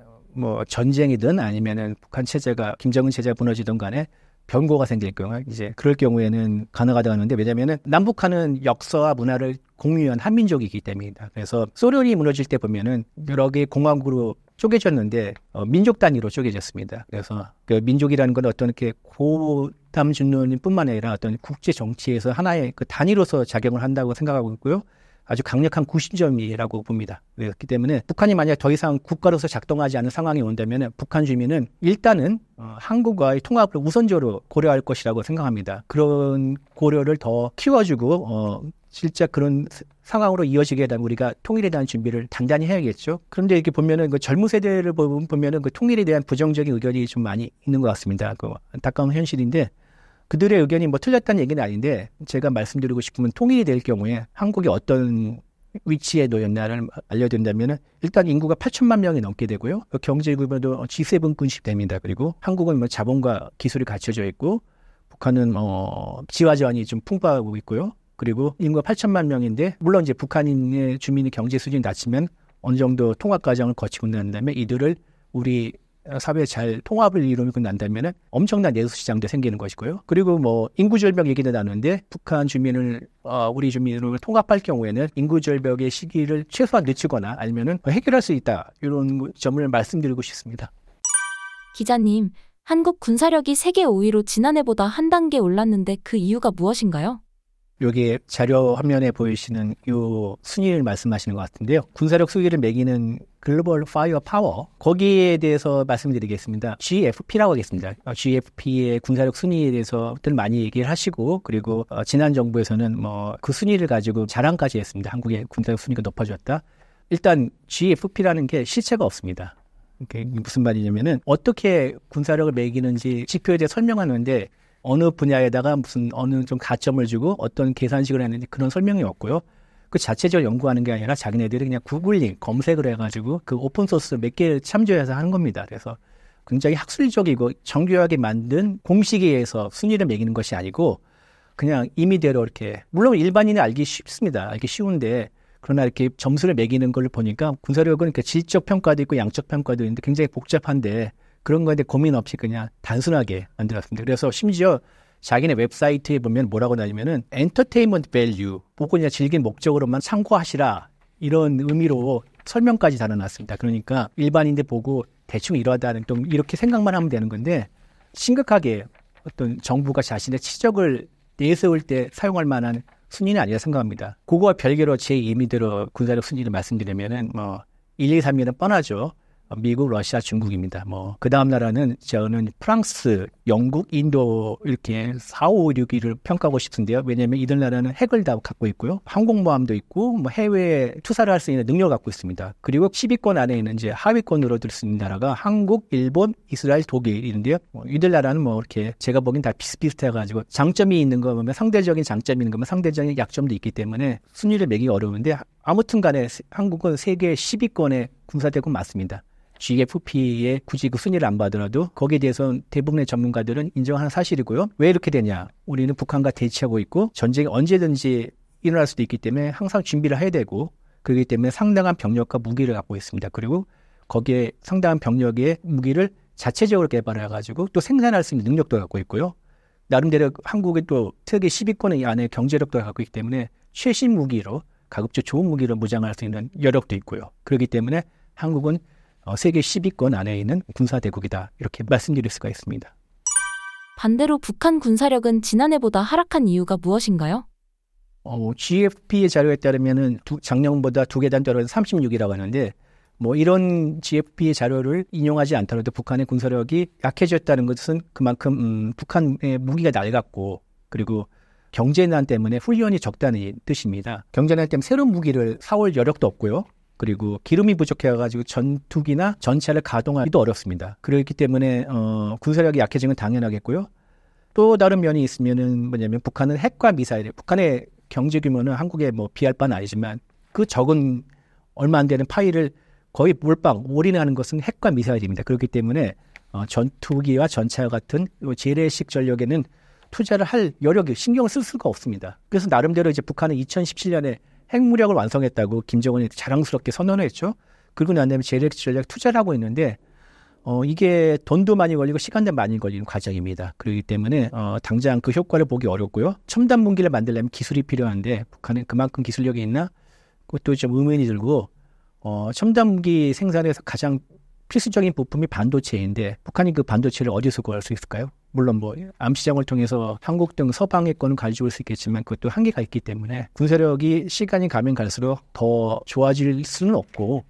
전쟁이든 아니면은 북한 체제가 김정은 체제가 무너지든 간에 변고가 생길 경우 이제 그럴 경우에는 가능하다고 하는데 왜냐면은 남북한은 역사와 문화를 공유한 한민족이기 때문입니다. 그래서 소련이 무너질 때 보면은 여러 개의 공화국으로 쪼개졌는데 민족 단위로 쪼개졌습니다. 그래서 그 민족이라는 건 어떤 이렇게 고담 준론뿐만 아니라 어떤 국제 정치에서 하나의 그 단위로서 작용을 한다고 생각하고 있고요. 아주 강력한 구심점이라고 봅니다. 그렇기 때문에 북한이 만약 더 이상 국가로서 작동하지 않는 상황이 온다면 북한 주민은 일단은 한국과의 통합을 우선적으로 고려할 것이라고 생각합니다. 그런 고려를 더 키워주고 실제 그런 상황으로 이어지게 되면 우리가 통일에 대한 준비를 단단히 해야겠죠. 그런데 이렇게 보면은 그 젊은 세대를 보면은 그 통일에 대한 부정적인 의견이 좀 많이 있는 것 같습니다. 그 안타까운 현실인데 그들의 의견이 틀렸다는 얘기는 아닌데 제가 말씀드리고 싶으면 통일이 될 경우에 한국이 어떤 위치에 놓였나를 알려드린다면 일단 인구가 8천만 명이 넘게 되고요. 경제구조도 G7급씩 됩니다. 그리고 한국은 자본과 기술이 갖춰져 있고 북한은 지화자원이 좀 풍부하고 있고요. 그리고 인구가 8천만 명인데 물론 이제 북한인의 주민의 경제 수준이 낮으면 어느 정도 통합 과정을 거치고 난 다음에 이들을 우리 사회에 잘 통합을 이루고 난다면 엄청난 내수 시장도 생기는 것이고요. 그리고 인구 절벽 얘기도 나누는데 북한 주민을 우리 주민으로 통합할 경우에는 인구 절벽의 시기를 최소한 늦추거나 아니면은 해결할 수 있다. 이런 점을 말씀드리고 싶습니다. 기자님, 한국 군사력이 세계 5위로 지난해보다 한 단계 올랐는데 그 이유가 무엇인가요? 여기 자료 화면에 보이시는 이 순위를 말씀하시는 것 같은데요. 군사력 수위를 매기는 글로벌 파이어 파워 거기에 대해서 말씀드리겠습니다. GFP라고 하겠습니다. GFP의 군사력 순위에 대해서들 많이 얘기를 하시고 그리고 지난 정부에서는 그 순위를 가지고 자랑까지 했습니다. 한국의 군사력 순위가 높아졌다. 일단 GFP라는 게 실체가 없습니다. 이게 무슨 말이냐면은 어떻게 군사력을 매기는지 지표에 대해 설명하는데 어느 분야에다가 어느 좀 가점을 주고 어떤 계산식을 했는지 그런 설명이 없고요. 그 자체적으로 연구하는 게 아니라 자기네들이 그냥 구글링 검색을 해가지고 그 오픈소스 몇 개 참조해서 하는 겁니다. 그래서 굉장히 학술적이고 정교하게 만든 공식에 의해서 순위를 매기는 것이 아니고 그냥 임의대로 이렇게 물론 일반인이 알기 쉽습니다. 알기 쉬운데 그러나 이렇게 점수를 매기는 걸 보니까 군사력은 이렇게 질적 평가도 있고 양적 평가도 있는데 굉장히 복잡한데 그런 거에 대해 고민 없이 그냥 단순하게 만들었습니다. 그래서 심지어 자기네 웹사이트에 보면 뭐라고 나냐면은 엔터테인먼트 밸류, 보고 그냥 즐긴 목적으로만 참고하시라 이런 의미로 설명까지 달아놨습니다. 그러니까 일반인들 보고 대충 이러다는 좀 이렇게 생각만 하면 되는 건데 심각하게 어떤 정부가 자신의 치적을 내세울 때 사용할 만한 순위는 아니라 생각합니다. 그거와 별개로 제 임의대로 군사력 순위를 말씀드리면은 1, 2, 3위는 뻔하죠. 미국, 러시아, 중국입니다. 그 다음 나라는 저는 프랑스, 영국, 인도 이렇게 4, 5, 6위를 평가하고 싶은데요. 왜냐하면 이들 나라는 핵을 다 갖고 있고요. 항공모함도 있고 해외에 투사를 할 수 있는 능력을 갖고 있습니다. 그리고 10위권 안에 있는 이제 하위권으로 들 수 있는 나라가 한국, 일본, 이스라엘, 독일인데요. 이들 나라는 이렇게 제가 보기엔 다 비슷비슷해가지고 장점이 있는 거 보면 상대적인 장점이 있는 거면 상대적인 약점도 있기 때문에 순위를 매기기 어려운데 아무튼 간에 한국은 세계 10위권의 군사대국 맞습니다. GFP에 굳이 그 순위를 안 받더라도 거기에 대해서는 대부분의 전문가들은 인정하는 사실이고요. 왜 이렇게 되냐? 우리는 북한과 대치하고 있고 전쟁이 언제든지 일어날 수도 있기 때문에 항상 준비를 해야 되고 그렇기 때문에 상당한 병력과 무기를 갖고 있습니다. 그리고 거기에 상당한 병력의 무기를 자체적으로 개발해가지고 또 생산할 수 있는 능력도 갖고 있고요. 나름대로 한국이 또 세계 10위권 안에 경제력도 갖고 있기 때문에 최신 무기로 가급적 좋은 무기로 무장할 수 있는 여력도 있고요. 그렇기 때문에 한국은 세계 10위권 안에 있는 군사대국이다. 이렇게 말씀드릴 수가 있습니다. 반대로 북한 군사력은 지난해보다 하락한 이유가 무엇인가요? GFP의 자료에 따르면은 작년보다 2계단 떨어진 36이라고 하는데 뭐 이런 GFP의 자료를 인용하지 않더라도 북한의 군사력이 약해졌다는 것은 그만큼 북한의 무기가 낡았고 그리고 경제난 때문에 훈련이 적다는 뜻입니다. 경제난 때문에 새로운 무기를 사올 여력도 없고요. 그리고 기름이 부족해가지고 전투기나 전차를 가동하기도 어렵습니다. 그렇기 때문에 군사력이 약해진 건 당연하겠고요. 또 다른 면이 있으면은 뭐냐면 북한은 핵과 미사일, 북한의 경제 규모는 한국에 뭐 비할 바는 아니지만 그 적은 얼마 안 되는 파이를 거의 몰빵, 올인하는 것은 핵과 미사일입니다. 그렇기 때문에 전투기와 전차와 같은 재래식 전력에는 투자를 할 여력이 신경을 쓸 수가 없습니다. 그래서 나름대로 이제 북한은 2017년에 핵무력을 완성했다고 김정은이 자랑스럽게 선언했죠. 그리고 난 다음에 재래식 전략 투자를 하고 있는데 이게 돈도 많이 걸리고 시간도 많이 걸리는 과정입니다. 그렇기 때문에 당장 그 효과를 보기 어렵고요. 첨단 무기를 만들려면 기술이 필요한데 북한은 그만큼 기술력이 있나? 그것도 좀 의문이 들고 첨단 무기 생산에서 가장 필수적인 부품이 반도체인데 북한이 그 반도체를 어디서 구할 수 있을까요? 물론 뭐 암시장을 통해서 한국 등 서방의 거는 가져올 수 있겠지만 그것도 한계가 있기 때문에 군사력이 시간이 가면 갈수록 더 좋아질 수는 없고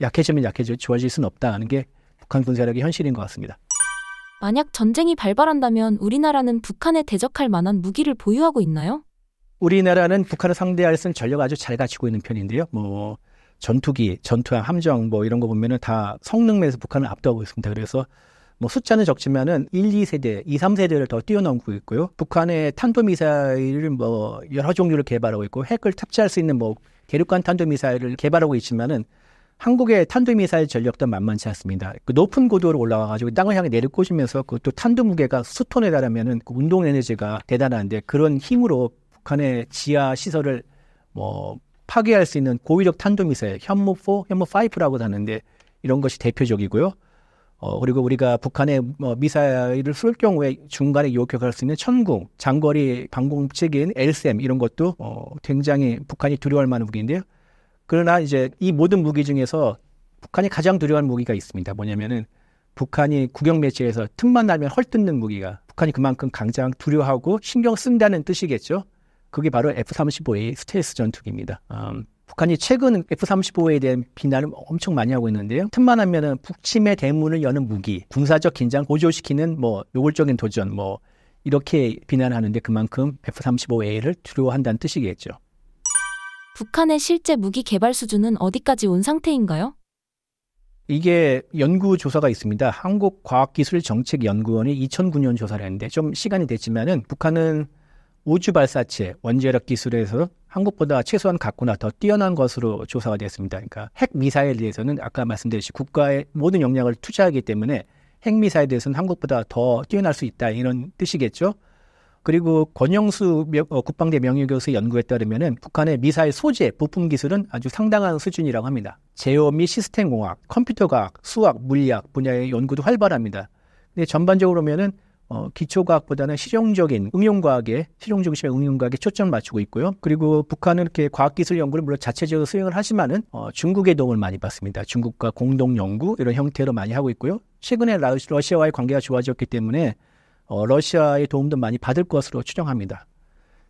약해지면 약해져 좋아질 수는 없다는 게 북한 군사력의 현실인 것 같습니다. 만약 전쟁이 발발한다면 우리나라는 북한에 대적할 만한 무기를 보유하고 있나요? 우리나라는 북한을 상대할 수 있는 전력을 아주 잘 갖추고 있는 편인데요. 뭐 전투기, 전투함, 함정 뭐 이런 거 보면은 다 성능면에서 북한을 압도하고 있습니다. 그래서 뭐 숫자는 적지만은 1, 2세대, 2, 3세대를 더 뛰어넘고 있고요. 북한의 탄도미사일을 뭐 여러 종류를 개발하고 있고 핵을 탑재할 수 있는 뭐 대륙간 탄도미사일을 개발하고 있지만은 한국의 탄도미사일 전력도 만만치 않습니다. 그 높은 고도로 올라와가지고 땅을 향해 내리꽂으면서 그것도 탄도 무게가 수톤에 달하면은 그 운동 에너지가 대단한데 그런 힘으로 북한의 지하 시설을 뭐 파괴할 수 있는 고위력 탄도미사일 현무4, 현무5라고도 하는데 이런 것이 대표적이고요. 그리고 우리가 북한의 미사일을 쏠 경우에 중간에 요격할 수 있는 천궁, 장거리 방공체계인 LSM 이런 것도 굉장히 북한이 두려워할 만한 무기인데요. 그러나 이제 이 모든 무기 중에서 북한이 가장 두려워하는 무기가 있습니다. 뭐냐면은 북한이 국영 매체에서 틈만 나면 헐뜯는 무기가 북한이 그만큼 가장 두려워하고 신경 쓴다는 뜻이겠죠. 그게 바로 F-35A 스텔스 전투기입니다. 북한이 최근 F-35A에 대한 비난을 엄청 많이 하고 있는데요. 틈만 하면은 북침의 대문을 여는 무기, 군사적 긴장 고조시키는 뭐 노골적인 도전 뭐 이렇게 비난하는데 그만큼 F-35A를 두려워한다는 뜻이겠죠. 북한의 실제 무기 개발 수준은 어디까지 온 상태인가요? 이게 연구조사가 있습니다. 한국과학기술정책연구원이 2009년 조사를 했는데 좀 시간이 됐지만은 북한은 우주발사체, 원자력 기술에서 한국보다 최소한 같거나 더 뛰어난 것으로 조사가 됐습니다. 그러니까 핵미사일에 대해서는 아까 말씀드렸듯이 국가의 모든 역량을 투자하기 때문에 핵미사일에 대해서는 한국보다 더 뛰어날 수 있다 이런 뜻이겠죠. 그리고 권영수 국방대 명예교수의 연구에 따르면은 북한의 미사일 소재, 부품 기술은 아주 상당한 수준이라고 합니다. 제어 및 시스템공학, 컴퓨터과학, 수학, 물리학 분야의 연구도 활발합니다. 근데 전반적으로 보면은 기초과학보다는 실용적인 응용과학에 실용 중심의 응용과학에 초점을 맞추고 있고요. 그리고 북한은 이렇게 과학기술 연구를 물론 자체적으로 수행을 하지만은 중국의 도움을 많이 받습니다. 중국과 공동 연구 이런 형태로 많이 하고 있고요. 최근에 러시아와의 관계가 좋아졌기 때문에 러시아의 도움도 많이 받을 것으로 추정합니다.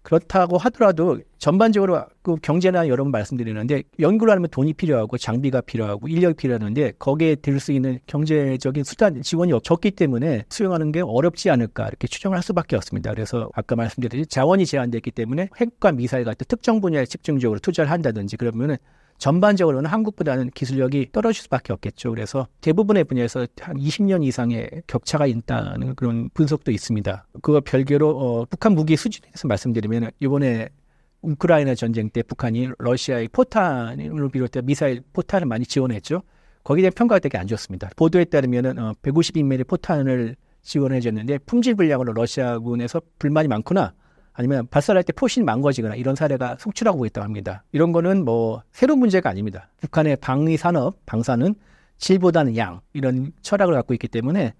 그렇다고 하더라도 전반적으로 그 경제나 여러 번 말씀드리는데 연구를 하려면 돈이 필요하고 장비가 필요하고 인력이 필요하는데 거기에 들 수 있는 경제적인 수단 지원이 적기 때문에 수용하는 게 어렵지 않을까 이렇게 추정을 할 수밖에 없습니다. 그래서 아까 말씀드렸듯이 자원이 제한됐기 때문에 핵과 미사일 같은 특정 분야에 집중적으로 투자를 한다든지 그러면은 전반적으로는 한국보다는 기술력이 떨어질 수밖에 없겠죠. 그래서 대부분의 분야에서 한 20년 이상의 격차가 있다는 그런 분석도 있습니다. 그거 별개로 북한 무기 수준에서 말씀드리면 이번에 우크라이나 전쟁 때 북한이 러시아의 포탄을 비롯해 미사일 포탄을 많이 지원했죠. 거기에 대한 평가가 되게 안 좋습니다. 보도에 따르면 152mm 포탄을 지원해줬는데 품질 불량으로 러시아군에서 불만이 많구나. 아니면 발사할 때 포신이 망가지거나 이런 사례가 속출하고 있다고 합니다. 이런 거는 뭐 새로운 문제가 아닙니다. 북한의 방위산업, 방사는 질보다는 양 이런 철학을 갖고 있기 때문에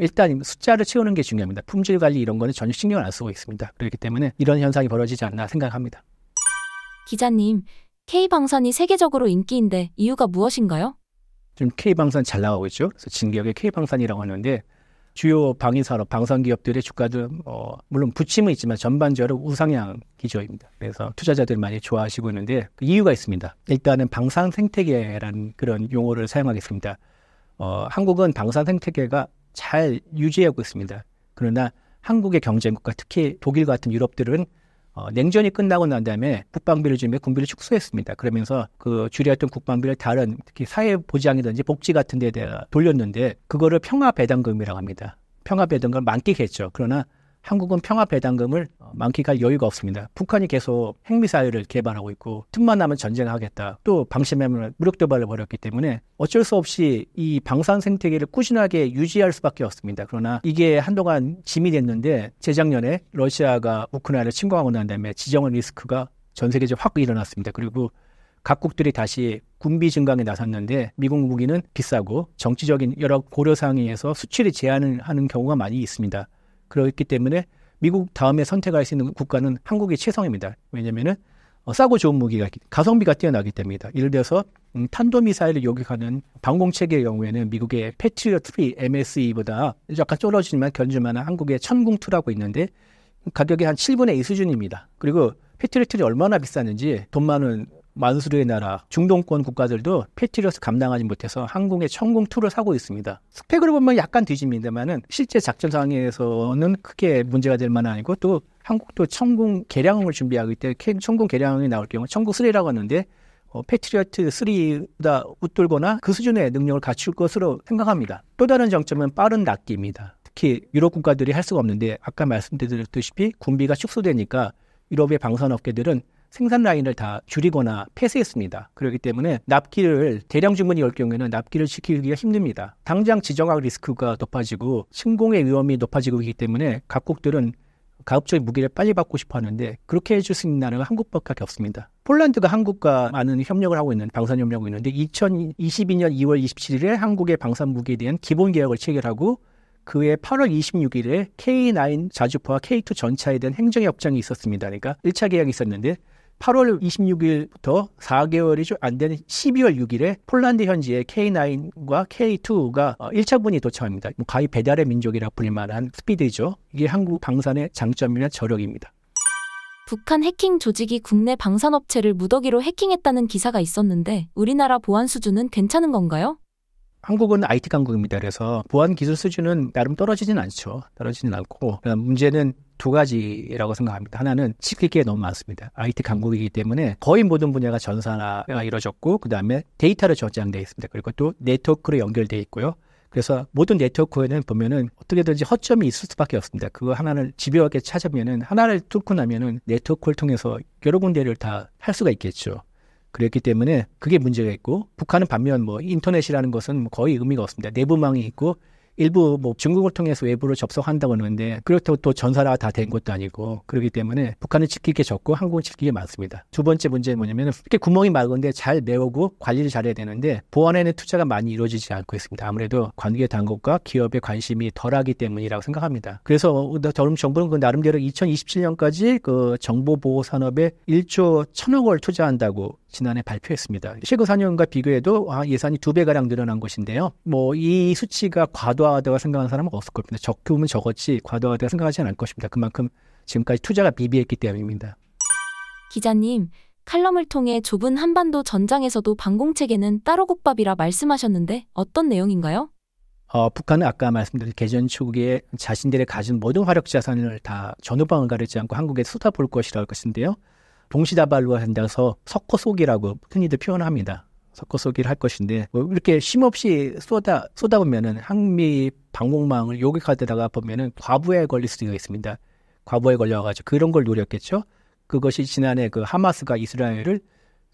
일단 숫자를 채우는 게 중요합니다. 품질 관리 이런 거는 전혀 신경을 안 쓰고 있습니다. 그렇기 때문에 이런 현상이 벌어지지 않나 생각합니다. 기자님, K방산이 세계적으로 인기인데 이유가 무엇인가요? 지금 K방산 잘 나가고 있죠. 그래서 진격의 K방산이라고 하는데 주요 방위산업, 방산기업들의 주가도 물론 부침은 있지만 전반적으로 우상향 기조입니다. 그래서 투자자들 많이 좋아하시고 있는데 그 이유가 있습니다. 일단은 방산 생태계라는 그런 용어를 사용하겠습니다. 한국은 방산 생태계가 잘 유지하고 있습니다. 그러나 한국의 경쟁국가, 특히 독일 같은 유럽들은 냉전이 끝나고 난 다음에 국방비를 주며 군비를 축소했습니다. 그러면서 그 줄였던 국방비를 다른 특히 사회보장이든지 복지 같은 데에 돌렸는데 그거를 평화배당금이라고 합니다. 평화배당금을 만끽했죠. 그러나 한국은 평화배당금을 만끽할 여유가 없습니다. 북한이 계속 핵미사일을 개발하고 있고 틈만 나면 전쟁하겠다. 또 방심하면 무력도발을 벌였기 때문에 어쩔 수 없이 이 방산 생태계를 꾸준하게 유지할 수밖에 없습니다. 그러나 이게 한동안 짐이 됐는데 재작년에 러시아가 우크라이나를 침공하고 난 다음에 지정학 리스크가 전 세계적으로 확 일어났습니다. 그리고 각국들이 다시 군비 증강에 나섰는데 미국 무기는 비싸고 정치적인 여러 고려사항에 의해서 수출이 제한을 하는 경우가 많이 있습니다. 그렇기 때문에 미국 다음에 선택할 수 있는 국가는 한국이 최상입니다. 왜냐면은 싸고 좋은 무기가 가성비가 뛰어나기 때문이다. 예를 들어서 탄도미사일을 요격하는 방공체계의 경우에는 미국의 패트리어트 3 MSE보다 약간 떨어지지만 견줄만한 한국의 천궁2라고 있는데 가격이 한 7분의 2 수준입니다. 그리고 패트리어트이 얼마나 비쌌는지 돈 많은 만수르의 나라, 중동권 국가들도 패트리어트 감당하지 못해서 한국의 천궁2를 사고 있습니다. 스펙으로 보면 약간 뒤집니다만은 실제 작전 상황에서는 크게 문제가 될 만한 아니고 또 한국도 천궁 개량형을 준비하기 때문에 천궁 개량형이 나올 경우 천궁3라고 하는데 패트리어트 3보다 웃돌거나 그 수준의 능력을 갖출 것으로 생각합니다. 또 다른 정점은 빠른 낫기입니다. 특히 유럽 국가들이 할 수가 없는데 아까 말씀드렸듯이 군비가 축소되니까 유럽의 방산업계들은 생산 라인을 다 줄이거나 폐쇄했습니다. 그렇기 때문에 납기를 대량 주문이 올 경우에는 납기를 지키기가 힘듭니다. 당장 지정학 리스크가 높아지고 침공의 위험이 높아지고 있기 때문에 각국들은 가급적인 무기를 빨리 받고 싶어 하는데 그렇게 해줄 수 있는 나라가 한국밖에 없습니다. 폴란드가 한국과 많은 협력을 하고 있는 방산 협력을 하고 있는데 2022년 2월 27일에 한국의 방산 무기에 대한 기본 계약을 체결하고 그해 8월 26일에 K9 자주포와 K2 전차에 대한 행정협정이 있었습니다. 그러니까 1차 계약이 있었는데 8월 26일부터 4개월이 좀 안 되는 12월 6일에 폴란드 현지에 K9과 K2가 1차분이 도착합니다. 가히 배달의 민족이라 불릴 만한 스피드죠. 이게 한국 방산의 장점이나 저력입니다. 북한 해킹 조직이 국내 방산업체를 무더기로 해킹했다는 기사가 있었는데 우리나라 보안 수준은 괜찮은 건가요? 한국은 IT 강국입니다. 그래서 보안 기술 수준은 나름 떨어지진 않죠. 떨어지진 않고 문제는 두 가지라고 생각합니다. 하나는 지킬 게 너무 많습니다. IT 강국이기 때문에 거의 모든 분야가 전산화가 이루어졌고 그 다음에 데이터로 저장되어 있습니다. 그리고 또 네트워크로 연결되어 있고요. 그래서 모든 네트워크에는 보면은 어떻게든지 허점이 있을 수밖에 없습니다. 그거 하나를 집요하게 찾으면은 하나를 뚫고 나면은 네트워크를 통해서 여러 군데를 다 할 수가 있겠죠. 그랬기 때문에 그게 문제가 있고 북한은 반면 인터넷이라는 것은 거의 의미가 없습니다. 내부망이 있고 일부 중국을 통해서 외부로 접속한다고 하는데 그렇다고 또 전산화가 다 된 것도 아니고 그렇기 때문에 북한은 지킬 게 적고 한국은 지킬 게 많습니다. 두 번째 문제는 뭐냐면 이렇게 구멍이 많은데 잘 메우고 관리를 잘해야 되는데 보안에는 투자가 많이 이루어지지 않고 있습니다. 아무래도 관계 당국과 기업의 관심이 덜하기 때문이라고 생각합니다. 그래서 정부는 그 나름대로 2027년까지 그 정보보호 산업에 1조 1,000억 원 투자한다고 지난해 발표했습니다. 최근 4년과 비교해도 예산이 2배가량 늘어난 것인데요. 이 수치가 과도하다고 생각하는 사람은 없을 겁니다. 적으면 적었지 과도하다고 생각하지 않을 것입니다. 그만큼 지금까지 투자가 미비했기 때문입니다. 기자님, 칼럼을 통해 좁은 한반도 전장에서도 방공체계는 따로 국밥이라 말씀하셨는데 어떤 내용인가요? 북한은 아까 말씀드린 개전 초기에 자신들의 가진 모든 화력 자산을 다 전후방을 가리지 않고 한국에 쏟아볼 것이라고 할 것인데요. 동시다발로 한다서 석고쏘기라고 흔히들 표현합니다. 석고쏘기를 할 것인데 이렇게 쉼없이 쏟아보면은 한미 방공망을 요격하다가 보면은 과부하에 걸릴 수가 있습니다. 과부하에 걸려가지고 그런 걸 노렸겠죠. 그것이 지난해 그 하마스가 이스라엘을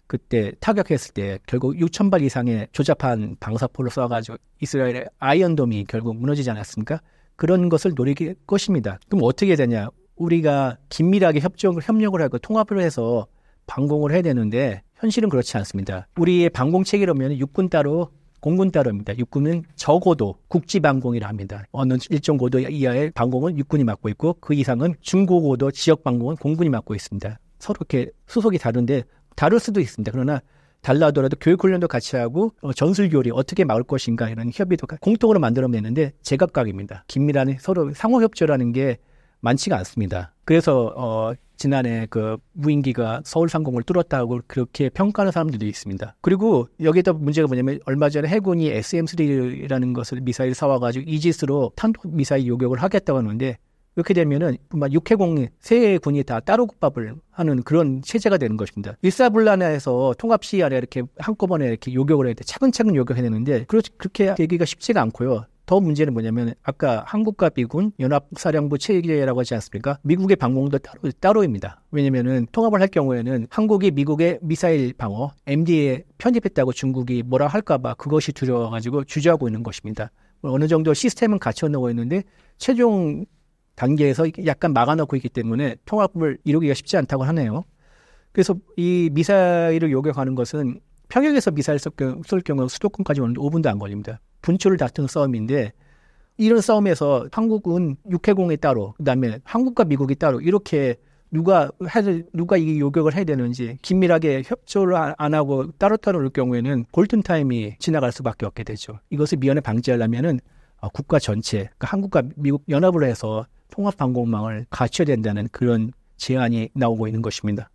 그때 타격했을 때 결국 6,000발 이상의 조잡한 방사포를 쏴가지고 이스라엘의 아이언돔이 결국 무너지지 않았습니까? 그런 것을 노릴 것입니다. 그럼 어떻게 되냐? 우리가 긴밀하게 협력을 하고 통합을 해서 방공을 해야 되는데 현실은 그렇지 않습니다. 우리의 방공 체계로면 육군 따로 공군 따로입니다. 육군은 저고도 국지방공이라 합니다. 어느 일정 고도 이하의 방공은 육군이 맡고 있고 그 이상은 중고고도 지역 방공은 공군이 맡고 있습니다. 서로 이렇게 수속이 다른데 다를 수도 있습니다. 그러나 달라더라도 교육 훈련도 같이 하고 전술 교리 어떻게 막을 것인가 이런 협의도 공통으로 만들어내는데 제각각입니다. 긴밀한 서로 상호 협조라는 게 많지가 않습니다. 그래서 지난해 그 무인기가 서울 상공을 뚫었다고 그렇게 평가하는 사람들도 있습니다. 그리고 여기에다 문제가 뭐냐면 얼마 전에 해군이 SM-3라는 것을 미사일 사와가지고 이지스로 탄도 미사일 요격을 하겠다고 하는데 이렇게 되면은 육해공 세 군이 다 따로 국밥을 하는 그런 체제가 되는 것입니다. 일사불란해서 통합 시위 아래 이렇게 한꺼번에 이렇게 요격을 해야 돼. 차근차근 요격해야 되는데 그렇게 되기가 쉽지가 않고요. 더 문제는 뭐냐면 아까 한국과 미군 연합사령부 체계라고 하지 않습니까? 미국의 방공도 따로입니다. 왜냐면은 통합을 할 경우에는 한국이 미국의 미사일 방어 MD에 편입했다고 중국이 뭐라 할까봐 그것이 두려워가지고 주저하고 있는 것입니다. 어느 정도 시스템은 갖춰놓고 있는데 최종 단계에서 약간 막아놓고 있기 때문에 통합을 이루기가 쉽지 않다고 하네요. 그래서 이 미사일을 요격하는 것은 평양에서 미사일 쏠 경우 수도권까지 오는데 5분도 안 걸립니다. 분초를 다투는 싸움인데 이런 싸움에서 한국은 육해공이 따로 그다음에 한국과 미국이 따로 이렇게 누가 이 요격을 해야 되는지 긴밀하게 협조를 안 하고 따로따로 올 경우에는 골든타임이 지나갈 수밖에 없게 되죠. 이것을 미연에 방지하려면은 국가 전체, 그러니까 한국과 미국 연합을 해서 통합방공망을 갖춰야 된다는 그런 제안이 나오고 있는 것입니다.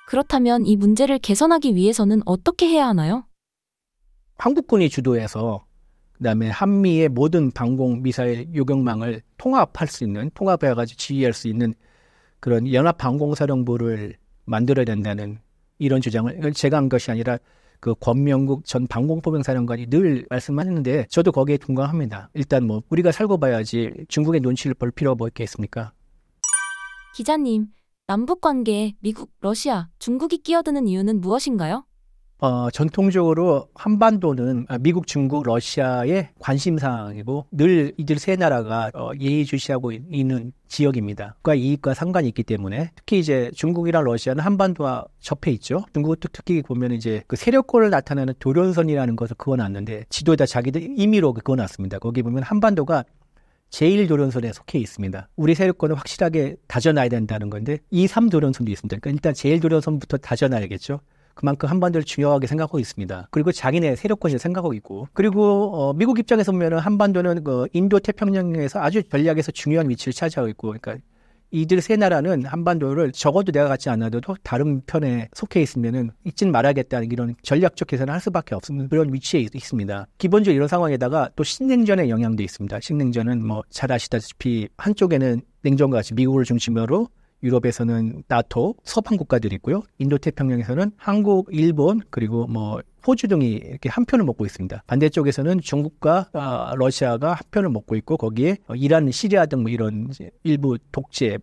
그렇다면 이 문제를 개선하기 위해서는 어떻게 해야 하나요? 한국군이 주도해서 그다음에 한미의 모든 방공 미사일 요격망을 통합해가지고 지휘할 수 있는 그런 연합방공사령부를 만들어야 된다는 이런 주장을 이건 제가 한 것이 아니라 그 권명국 전 방공포병사령관이 늘 말씀하셨는데 저도 거기에 동감합니다. 일단 우리가 살고 봐야지 중국의 눈치를 볼 필요가 뭐 있겠습니까? 기자님, 남북 관계에 미국, 러시아, 중국이 끼어드는 이유는 무엇인가요? 전통적으로 한반도는 미국, 중국, 러시아의 관심사항이고 늘 이들 세 나라가 예의주시하고 있는 지역입니다. 그과 이익과 상관이 있기 때문에 특히 이제 중국이랑 러시아는 한반도와 접해 있죠. 중국은 특히 보면 이제 그 세력권을 나타내는 도련선이라는 것을 그어놨는데 지도에다 자기들 임의로 그어놨습니다. 거기 보면 한반도가 제1도련선에 속해 있습니다. 우리 세력권을 확실하게 다져놔야 된다는 건데 2, 3도련선도 있습니다. 그러니까 일단 제1도련선부터 다져놔야겠죠. 그만큼 한반도를 중요하게 생각하고 있습니다. 그리고 자기네 세력권을 생각하고 있고 그리고 미국 입장에서 보면 한반도는 그 인도 태평양에서 아주 전략에서 중요한 위치를 차지하고 있고 그러니까 이들 세 나라는 한반도를 적어도 내가 갖지 않아도 다른 편에 속해 있으면은 잊진 말아야겠다는 이런 전략적 계산을 할 수밖에 없는 그런 위치에 있습니다. 기본적으로 이런 상황에다가 또 신냉전의 영향도 있습니다. 신냉전은 잘 아시다시피 한쪽에는 냉전과 같이 미국을 중심으로 유럽에서는 나토, 서방 국가들이 있고요. 인도태평양에서는 한국, 일본, 그리고 호주 등이 이렇게 한 편을 먹고 있습니다. 반대쪽에서는 중국과 러시아가 한 편을 먹고 있고 거기에 이란, 시리아 등 이런 일부 독재,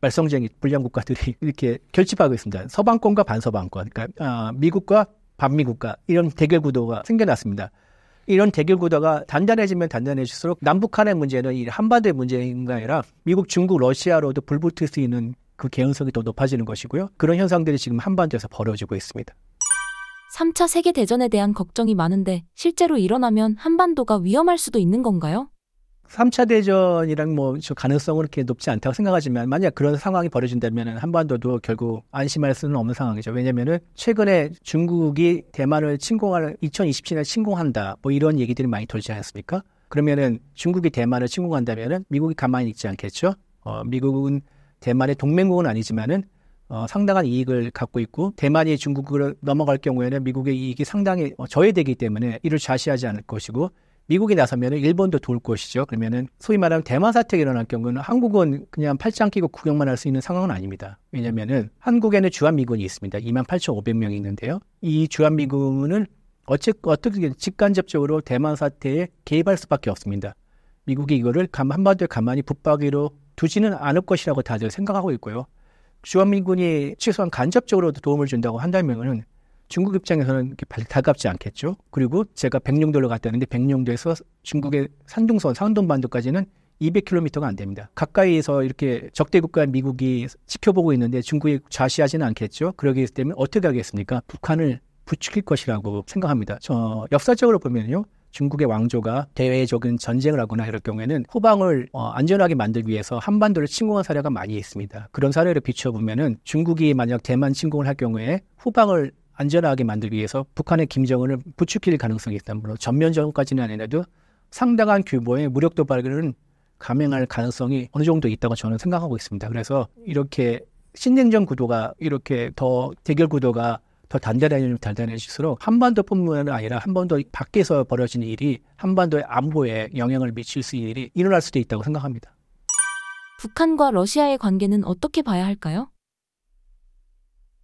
말썽쟁이 불량 국가들이 이렇게 결집하고 있습니다. 서방권과 반서방권, 그러니까 미국과 반미국가 이런 대결 구도가 생겨났습니다. 이런 대결 구도가 단단해지면 단단해질수록 남북한의 문제는 이 한반도의 문제가 아니라 미국, 중국, 러시아로도 불붙을 수 있는 그 개연성이 더 높아지는 것이고요. 그런 현상들이 지금 한반도에서 벌어지고 있습니다. 3차 세계대전에 대한 걱정이 많은데 실제로 일어나면 한반도가 위험할 수도 있는 건가요? 3차 대전이랑 저 가능성은 그렇게 높지 않다고 생각하지만 만약 그런 상황이 벌어진다면 한반도도 결국 안심할 수는 없는 상황이죠. 왜냐면은 최근에 중국이 대만을 2027년에 침공한다. 이런 얘기들이 많이 돌지 않습니까? 그러면은 중국이 대만을 침공한다면은 미국이 가만히 있지 않겠죠? 미국은 대만의 동맹국은 아니지만은 상당한 이익을 갖고 있고 대만이 중국을 넘어갈 경우에는 미국의 이익이 상당히 저해되기 때문에 이를 좌시하지 않을 것이고 미국이 나서면 일본도 도울 것이죠. 그러면은 소위 말하면 대만 사태가 일어날 경우는 한국은 그냥 팔짱 끼고 구경만 할 수 있는 상황은 아닙니다. 왜냐면은 한국에는 주한미군이 있습니다. 28,500명이 있는데요. 이 주한미군은 어떻게 직간접적으로 대만 사태에 개입할 수밖에 없습니다. 미국이 이거를 한반도에 가만히 붙박이로 두지는 않을 것이라고 다들 생각하고 있고요. 주한미군이 최소한 간접적으로도 도움을 준다고 한다면은 중국 입장에서는 달갑지 않겠죠. 그리고 제가 백령도를 갔다 왔는데 백령도에서 중국의 산둥선, 상동반도까지는 200km가 안 됩니다. 가까이에서 이렇게 적대국가인 미국이 지켜보고 있는데 중국이 좌시하지는 않겠죠. 그러기 때문에 어떻게 하겠습니까? 북한을 부추길 것이라고 생각합니다. 역사적으로 보면요. 중국의 왕조가 대외적인 전쟁을 하거나 이럴 경우에는 후방을 안전하게 만들기 위해서 한반도를 침공한 사례가 많이 있습니다. 그런 사례를 비춰보면은 중국이 만약 대만 침공을 할 경우에 후방을 안전하게 만들기 위해서 북한의 김정은을 부추길 가능성이 있다. 물론 전면전까지는 아니라도 상당한 규모의 무력 도발을 감행할 가능성이 어느 정도 있다고 저는 생각하고 있습니다. 그래서 이렇게 신냉전 구도가 이렇게 더 대결 구도가 더 단단해질수록 한반도뿐만 아니라 한반도 밖에서 벌어지는 일이 한반도의 안보에 영향을 미칠 수 있는 일이 일어날 수도 있다고 생각합니다. 북한과 러시아의 관계는 어떻게 봐야 할까요?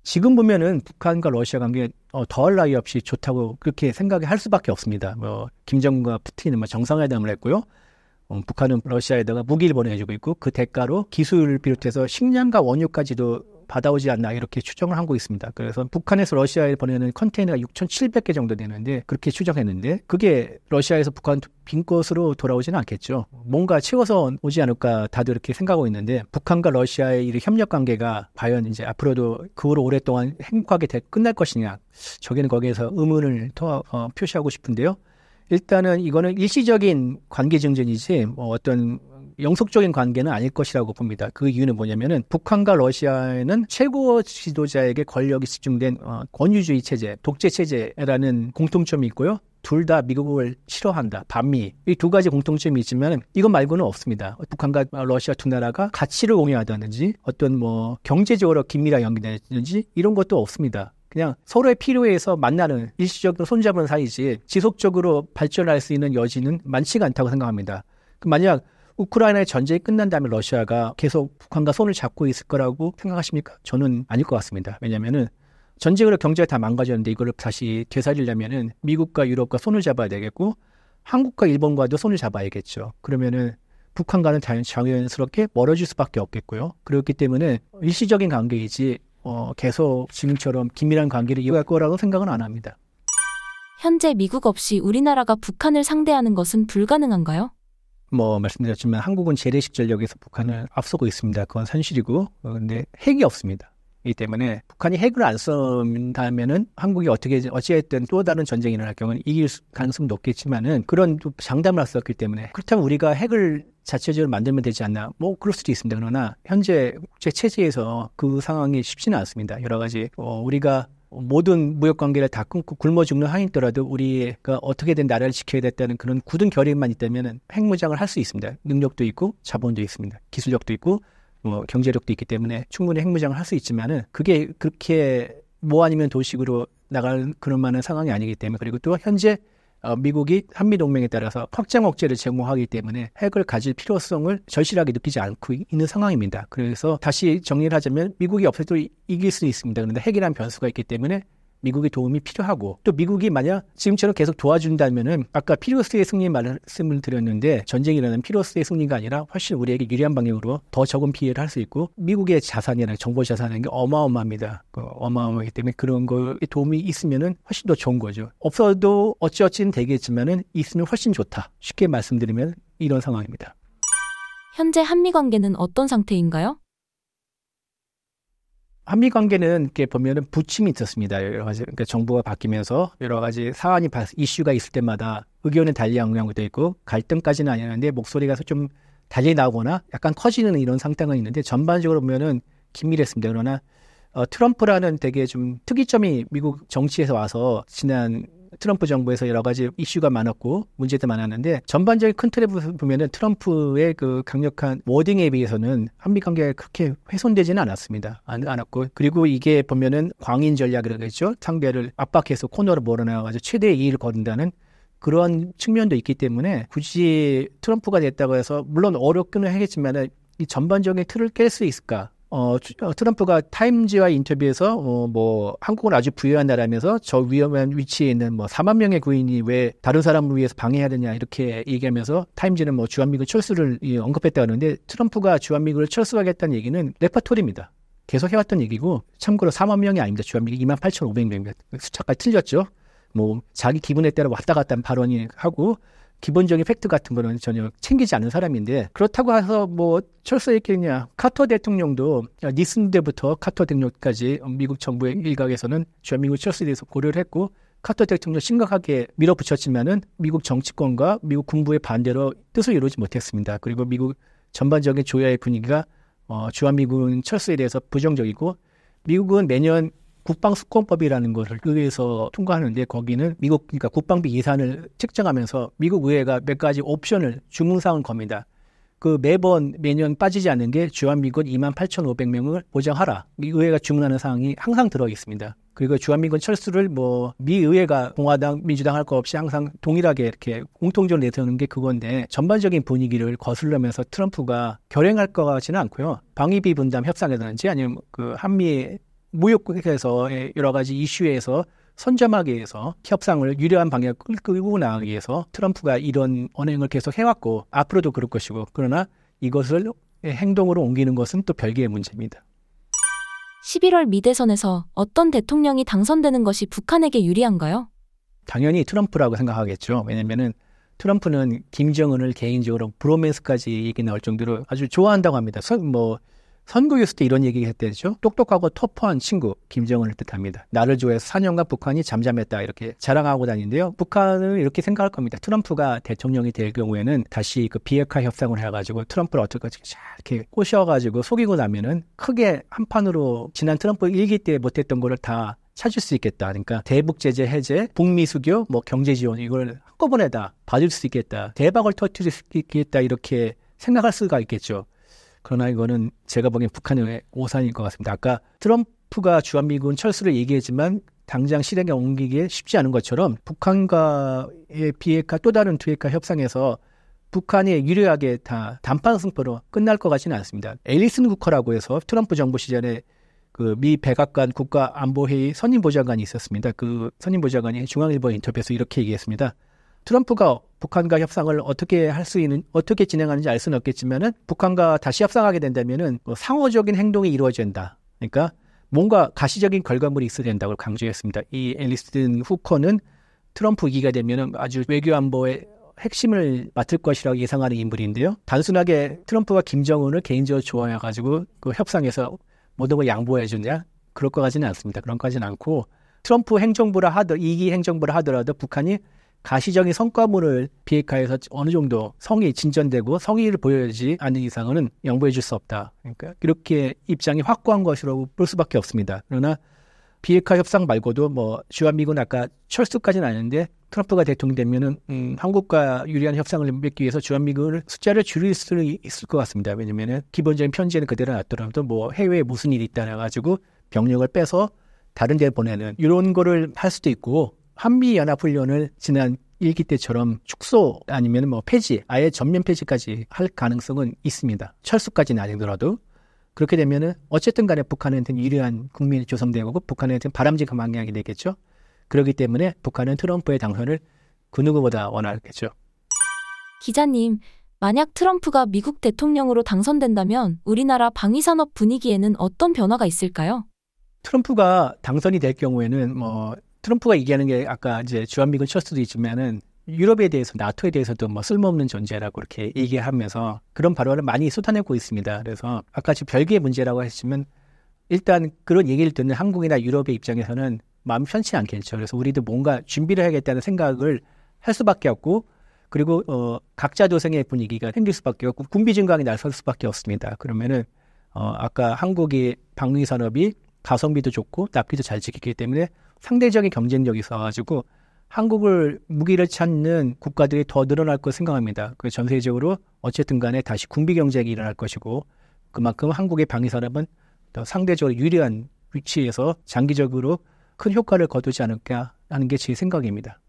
지금 보면은 북한과 러시아 관계 더할 나위 없이 좋다고 그렇게 생각할 수밖에 없습니다. 김정은과 푸틴은 정상회담을 했고요. 북한은 러시아에다가 무기를 보내주고 있고 그 대가로 기술을 비롯해서 식량과 원유까지도 받아오지 않나 이렇게 추정을 하고 있습니다. 그래서 북한에서 러시아에 보내는 컨테이너가 6,700개 정도 되는데 그렇게 추정했는데 그게 러시아에서 북한 빈 것으로 돌아오지는 않겠죠. 뭔가 채워서 오지 않을까 다들 이렇게 생각하고 있는데 북한과 러시아의 이 협력 관계가 과연 이제 앞으로도 그 후로 오랫동안 행복하게 끝날 것이냐 저기는 거기에서 의문을 더 표시하고 싶은데요. 일단은 이거는 일시적인 관계 증진이지 어떤 영속적인 관계는 아닐 것이라고 봅니다. 그 이유는 뭐냐면은 북한과 러시아에는 최고 지도자에게 권력이 집중된 권위주의 체제, 독재 체제라는 공통점이 있고요. 둘 다 미국을 싫어한다. 반미. 이 두 가지 공통점이 있지만 이것 말고는 없습니다. 북한과 러시아 두 나라가 가치를 공유하다든지 어떤 경제적으로 긴밀하게 연결되든지 이런 것도 없습니다. 그냥 서로의 필요에 의해서 만나는 일시적으로 손잡은 사이지 지속적으로 발전할 수 있는 여지는 많지가 않다고 생각합니다. 만약 우크라이나의 전쟁이 끝난 다음에 러시아가 계속 북한과 손을 잡고 있을 거라고 생각하십니까? 저는 아닐 것 같습니다. 왜냐면은 전쟁으로 경제가 다 망가졌는데 이거를 다시 되살리려면은 미국과 유럽과 손을 잡아야 되겠고 한국과 일본과도 손을 잡아야겠죠. 그러면은 북한과는 자연스럽게 멀어질 수밖에 없겠고요. 그렇기 때문에 일시적인 관계이지 계속 지금처럼 긴밀한 관계를 이어갈 거라고 생각은 안 합니다. 현재 미국 없이 우리나라가 북한을 상대하는 것은 불가능한가요? 말씀드렸지만 한국은 재래식 전력에서 북한을 앞서고 있습니다. 그건 사실이고 근데 핵이 없습니다. 이 때문에 북한이 핵을 안 쏜다면은 한국이 어찌했든 또 다른 전쟁이 일어날 경우는 이길 가능성이 높겠지만은 그런 장담을 했었기 때문에 그렇다면 우리가 핵을 자체적으로 만들면 되지 않나? 그럴 수도 있습니다. 그러나 현재 국제 체제에서 그 상황이 쉽지는 않습니다. 여러 가지 우리가 모든 무역 관계를 다 끊고 굶어 죽는 한이더라도 우리가 어떻게든 나라를 지켜야 됐다는 그런 굳은 결의만 있다면 핵무장을 할 수 있습니다. 능력도 있고 자본도 있습니다. 기술력도 있고 경제력도 있기 때문에 충분히 핵무장을 할 수 있지만은 그게 그렇게 아니면 도식으로 나갈 그런 만한 상황이 아니기 때문에 그리고 또 현재 미국이 한미동맹에 따라서 확장 억제를 제공하기 때문에 핵을 가질 필요성을 절실하게 느끼지 않고 있는 상황입니다. 그래서 다시 정리를 하자면 미국이 없어도 이길 수 있습니다. 그런데 핵이라는 변수가 있기 때문에 미국의 도움이 필요하고 또 미국이 만약 지금처럼 계속 도와준다면은 아까 피로스의 승리 말씀을 드렸는데 전쟁이 일어나는 피로스의 승리가 아니라 훨씬 우리에게 유리한 방향으로 더 적은 피해를 할 수 있고 미국의 자산이나 정보 자산이라는 게 어마어마합니다. 어마어마하기 때문에 그런 거에 도움이 있으면은 훨씬 더 좋은 거죠. 없어도 어찌어찌는 되겠지만은 있으면 훨씬 좋다. 쉽게 말씀드리면 이런 상황입니다. 현재 한미 관계는 어떤 상태인가요? 한미 관계는 이렇게 보면은 부침이 있었습니다. 여러 가지 그러니까 정부가 바뀌면서 여러 가지 사안이 이슈가 있을 때마다 의견은 달리한 경우도 있고 갈등까지는 아니었는데 목소리가 좀 달리 나오거나 약간 커지는 이런 상태가 있는데 전반적으로 보면은 긴밀했습니다. 그러나 트럼프라는 되게 좀 특이점이 미국 정치에서 와서 지난 트럼프 정부에서 여러 가지 이슈가 많았고 문제도 많았는데 전반적인 큰 틀에 보면은 트럼프의 그 강력한 워딩에 비해서는 한미 관계가 그렇게 훼손되지는 않았습니다. 않았고 그리고 이게 보면은 광인 전략이라고 했죠. 상대를 압박해서 코너로 몰아넣어가지고 최대의 이익을 거둔다는 그런 측면도 있기 때문에 굳이 트럼프가 됐다고 해서 물론 어렵기는 하겠지만은 이 전반적인 틀을 깰 수 있을까? 트럼프가 타임즈와 인터뷰에서 한국은 아주 부유한 나라면서 저 위험한 위치에 있는 4만 명의 구인이 왜 다른 사람을 위해서 방해해야 되냐 이렇게 얘기하면서 타임즈는 주한미군 철수를 언급했다고 하는데 트럼프가 주한미군을 철수하겠다는 얘기는 레퍼토리입니다. 계속 해왔던 얘기고 참고로 4만 명이 아닙니다. 주한미군 28,500명입니다. 숫자까지 틀렸죠. 자기 기분에 따라 왔다 갔다 발언이 하고 기본적인 팩트 같은 거는 전혀 챙기지 않는 사람인데 그렇다고 해서 철수했겠냐. 카터 대통령도 니슨 때부터 카터 대통령까지 미국 정부의 일각에서는 주한미군 철수에 대해서 고려를 했고 카터 대통령 심각하게 밀어붙였지만은 미국 정치권과 미국 군부의 반대로 뜻을 이루지 못했습니다. 그리고 미국 전반적인 조야의 분위기가 주한미군 철수에 대해서 부정적이고 미국은 매년 국방수권법이라는 것을 의회에서 통과하는데 거기는 미국 그러니까 국방비 예산을 책정하면서 미국 의회가 몇 가지 옵션을 주문사항을 겁니다. 그 매년 빠지지 않는 게 주한미군 28,500명을 보장하라. 미 의회가 주문하는 사항이 항상 들어 있습니다. 그리고 주한미군 철수를 미 의회가 공화당, 민주당 할 거 없이 항상 동일하게 이렇게 공통적으로 내세우는 게 그건데 전반적인 분위기를 거슬러면서 트럼프가 결행할 것 같지는 않고요. 방위비 분담 협상이라든지 아니면 그 한미 무역에서의 여러 가지 이슈에서 선점하기 위해서 협상을 유리한 방향을 끌고 나가기 위해서 트럼프가 이런 언행을 계속 해왔고 앞으로도 그럴 것이고 그러나 이것을 행동으로 옮기는 것은 또 별개의 문제입니다. 11월 미대선에서 어떤 대통령이 당선되는 것이 북한에게 유리한가요? 당연히 트럼프라고 생각하겠죠. 왜냐면은 트럼프는 김정은을 개인적으로 브로맨스까지 얘기 나올 정도로 아주 좋아한다고 합니다. 선거였을 때 이런 얘기 했대죠. 똑똑하고 터프한 친구 김정은을 뜻합니다. 나를 좋아해서 4년간 북한이 잠잠했다 이렇게 자랑하고 다니는데요. 북한은 이렇게 생각할 겁니다. 트럼프가 대통령이 될 경우에는 다시 그 비핵화 협상을 해가지고 트럼프를 어떻게까지 이렇게 꼬셔가지고 속이고 나면은 크게 한판으로 지난 트럼프 1기 때 못했던 거를 다 찾을 수 있겠다. 그러니까 대북 제재 해제, 북미 수교, 경제 지원 이걸 한꺼번에 다 받을 수 있겠다. 대박을 터뜨릴 수 있겠다 이렇게 생각할 수가 있겠죠. 그러나 이거는 제가 보기엔 북한의 오산일 것 같습니다. 아까 트럼프가 주한미군 철수를 얘기했지만 당장 실행에 옮기기 쉽지 않은 것처럼 북한과의 비핵화 또 다른 비핵화 협상에서 북한이 유리하게 다 단판 승부로 끝날 것 같지는 않습니다. 앨리슨 쿠커라고 해서 트럼프 정부 시절에 그 미 백악관 국가안보회의 선임보좌관이 있었습니다. 그 선임보좌관이 중앙일보 인터뷰에서 이렇게 얘기했습니다. 트럼프가 북한과 협상을 어떻게 진행하는지 알 수는 없겠지만은 북한과 다시 협상하게 된다면은 상호적인 행동이 이루어진다. 그러니까 뭔가 가시적인 결과물이 있어야 된다고 강조했습니다. 이 앨리슨 후커는 트럼프 2기가 되면은 아주 외교 안보의 핵심을 맡을 것이라고 예상하는 인물인데요. 단순하게 트럼프가 김정은을 개인적으로 좋아해가지고 그 협상에서 모든 걸 양보해 주냐? 그럴 것 같지는 않습니다. 그런 것 같지는 않고 트럼프 2기 행정부라 하더라도 북한이 가시적인 성과물을 비핵화해서 어느 정도 성이 진전되고 성의를 보여주지 않는 이상은 양보해 줄 수 없다. 그러니까 이렇게 입장이 확고한 것이라고 볼 수밖에 없습니다. 그러나 비핵화 협상 말고도 주한미군 아까 철수까지는 아닌데 트럼프가 대통령이 되면은 한국과 유리한 협상을 맺기 위해서 주한미군을 숫자를 줄일 수는 있을 것 같습니다. 왜냐면은 기본적인 편지는 그대로 놨더라도 해외에 무슨 일이 있다 해가지고 병력을 빼서 다른 데 보내는 이런 거를 할 수도 있고 한미연합훈련을 지난 1기 때처럼 축소 아니면 폐지, 아예 전면 폐지까지 할 가능성은 있습니다. 철수까지는 아니더라도. 그렇게 되면은 어쨌든 간에 북한한테는 유리한 국민이 조성되고 북한한테는 바람직한 방향이 되겠죠. 그렇기 때문에 북한은 트럼프의 당선을 그 누구보다 원하겠죠. 기자님, 만약 트럼프가 미국 대통령으로 당선된다면 우리나라 방위산업 분위기에는 어떤 변화가 있을까요? 트럼프가 당선이 될 경우에는 트럼프가 얘기하는 게 아까 이제 주한미군 철수도 있지만은 유럽에 대해서 나토에 대해서도 쓸모없는 존재라고 이렇게 얘기하면서 그런 발언을 많이 쏟아내고 있습니다. 그래서 아까 지금 별개의 문제라고 했지만 일단 그런 얘기를 듣는 한국이나 유럽의 입장에서는 마음 편치 않겠죠. 그래서 우리도 뭔가 준비를 해야겠다는 생각을 할 수밖에 없고 그리고 각자 도생의 분위기가 생길 수밖에 없고 군비 증강이 나설 수밖에 없습니다. 그러면은 아까 한국이 방위 산업이 가성비도 좋고 납기도 잘 지키기 때문에 상대적인 경쟁력이 있어가지고 한국을 무기를 찾는 국가들이 더 늘어날 거 생각합니다. 그 전 세계적으로 어쨌든 간에 다시 군비 경쟁이 일어날 것이고 그만큼 한국의 방위 산업은 더 상대적으로 유리한 위치에서 장기적으로 큰 효과를 거두지 않을까 하는 게 제 생각입니다.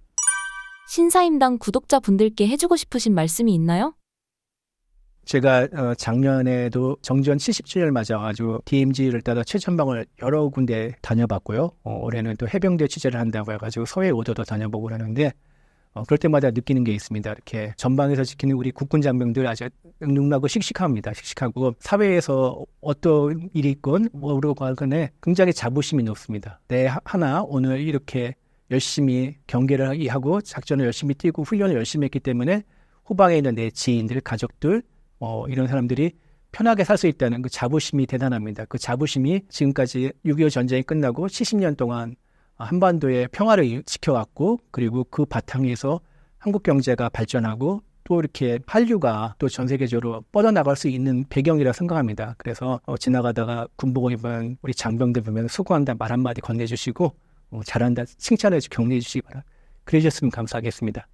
신사임당 구독자분들께 해주고 싶으신 말씀이 있나요? 제가 작년에도 정전 70주년을 맞아가지고 DMZ를 따라 최전방을 여러 군데 다녀봤고요. 올해는 또 해병대 취재를 한다고 해가지고 서해 5도도 다녀보고 그러는데 그럴 때마다 느끼는 게 있습니다. 이렇게 전방에서 지키는 우리 국군 장병들 아주 능력하고 씩씩합니다. 씩씩하고 사회에서 어떤 일이 있건 뭐라고 하건에 굉장히 자부심이 높습니다. 내 하나 오늘 이렇게 열심히 경계를 하고 작전을 열심히 뛰고 훈련을 열심히 했기 때문에 후방에 있는 내 지인들, 가족들 이런 사람들이 편하게 살 수 있다는 그 자부심이 대단합니다. 그 자부심이 지금까지 6.25 전쟁이 끝나고 70년 동안 한반도의 평화를 지켜왔고 그리고 그 바탕에서 한국 경제가 발전하고 또 이렇게 한류가 또 전 세계적으로 뻗어나갈 수 있는 배경이라 생각합니다. 그래서 지나가다가 군복을 입은 우리 장병들 보면 수고한다 말 한마디 건네주시고 잘한다 칭찬해 주시고 격려해 주시기 바랍니다. 그러셨으면 감사하겠습니다.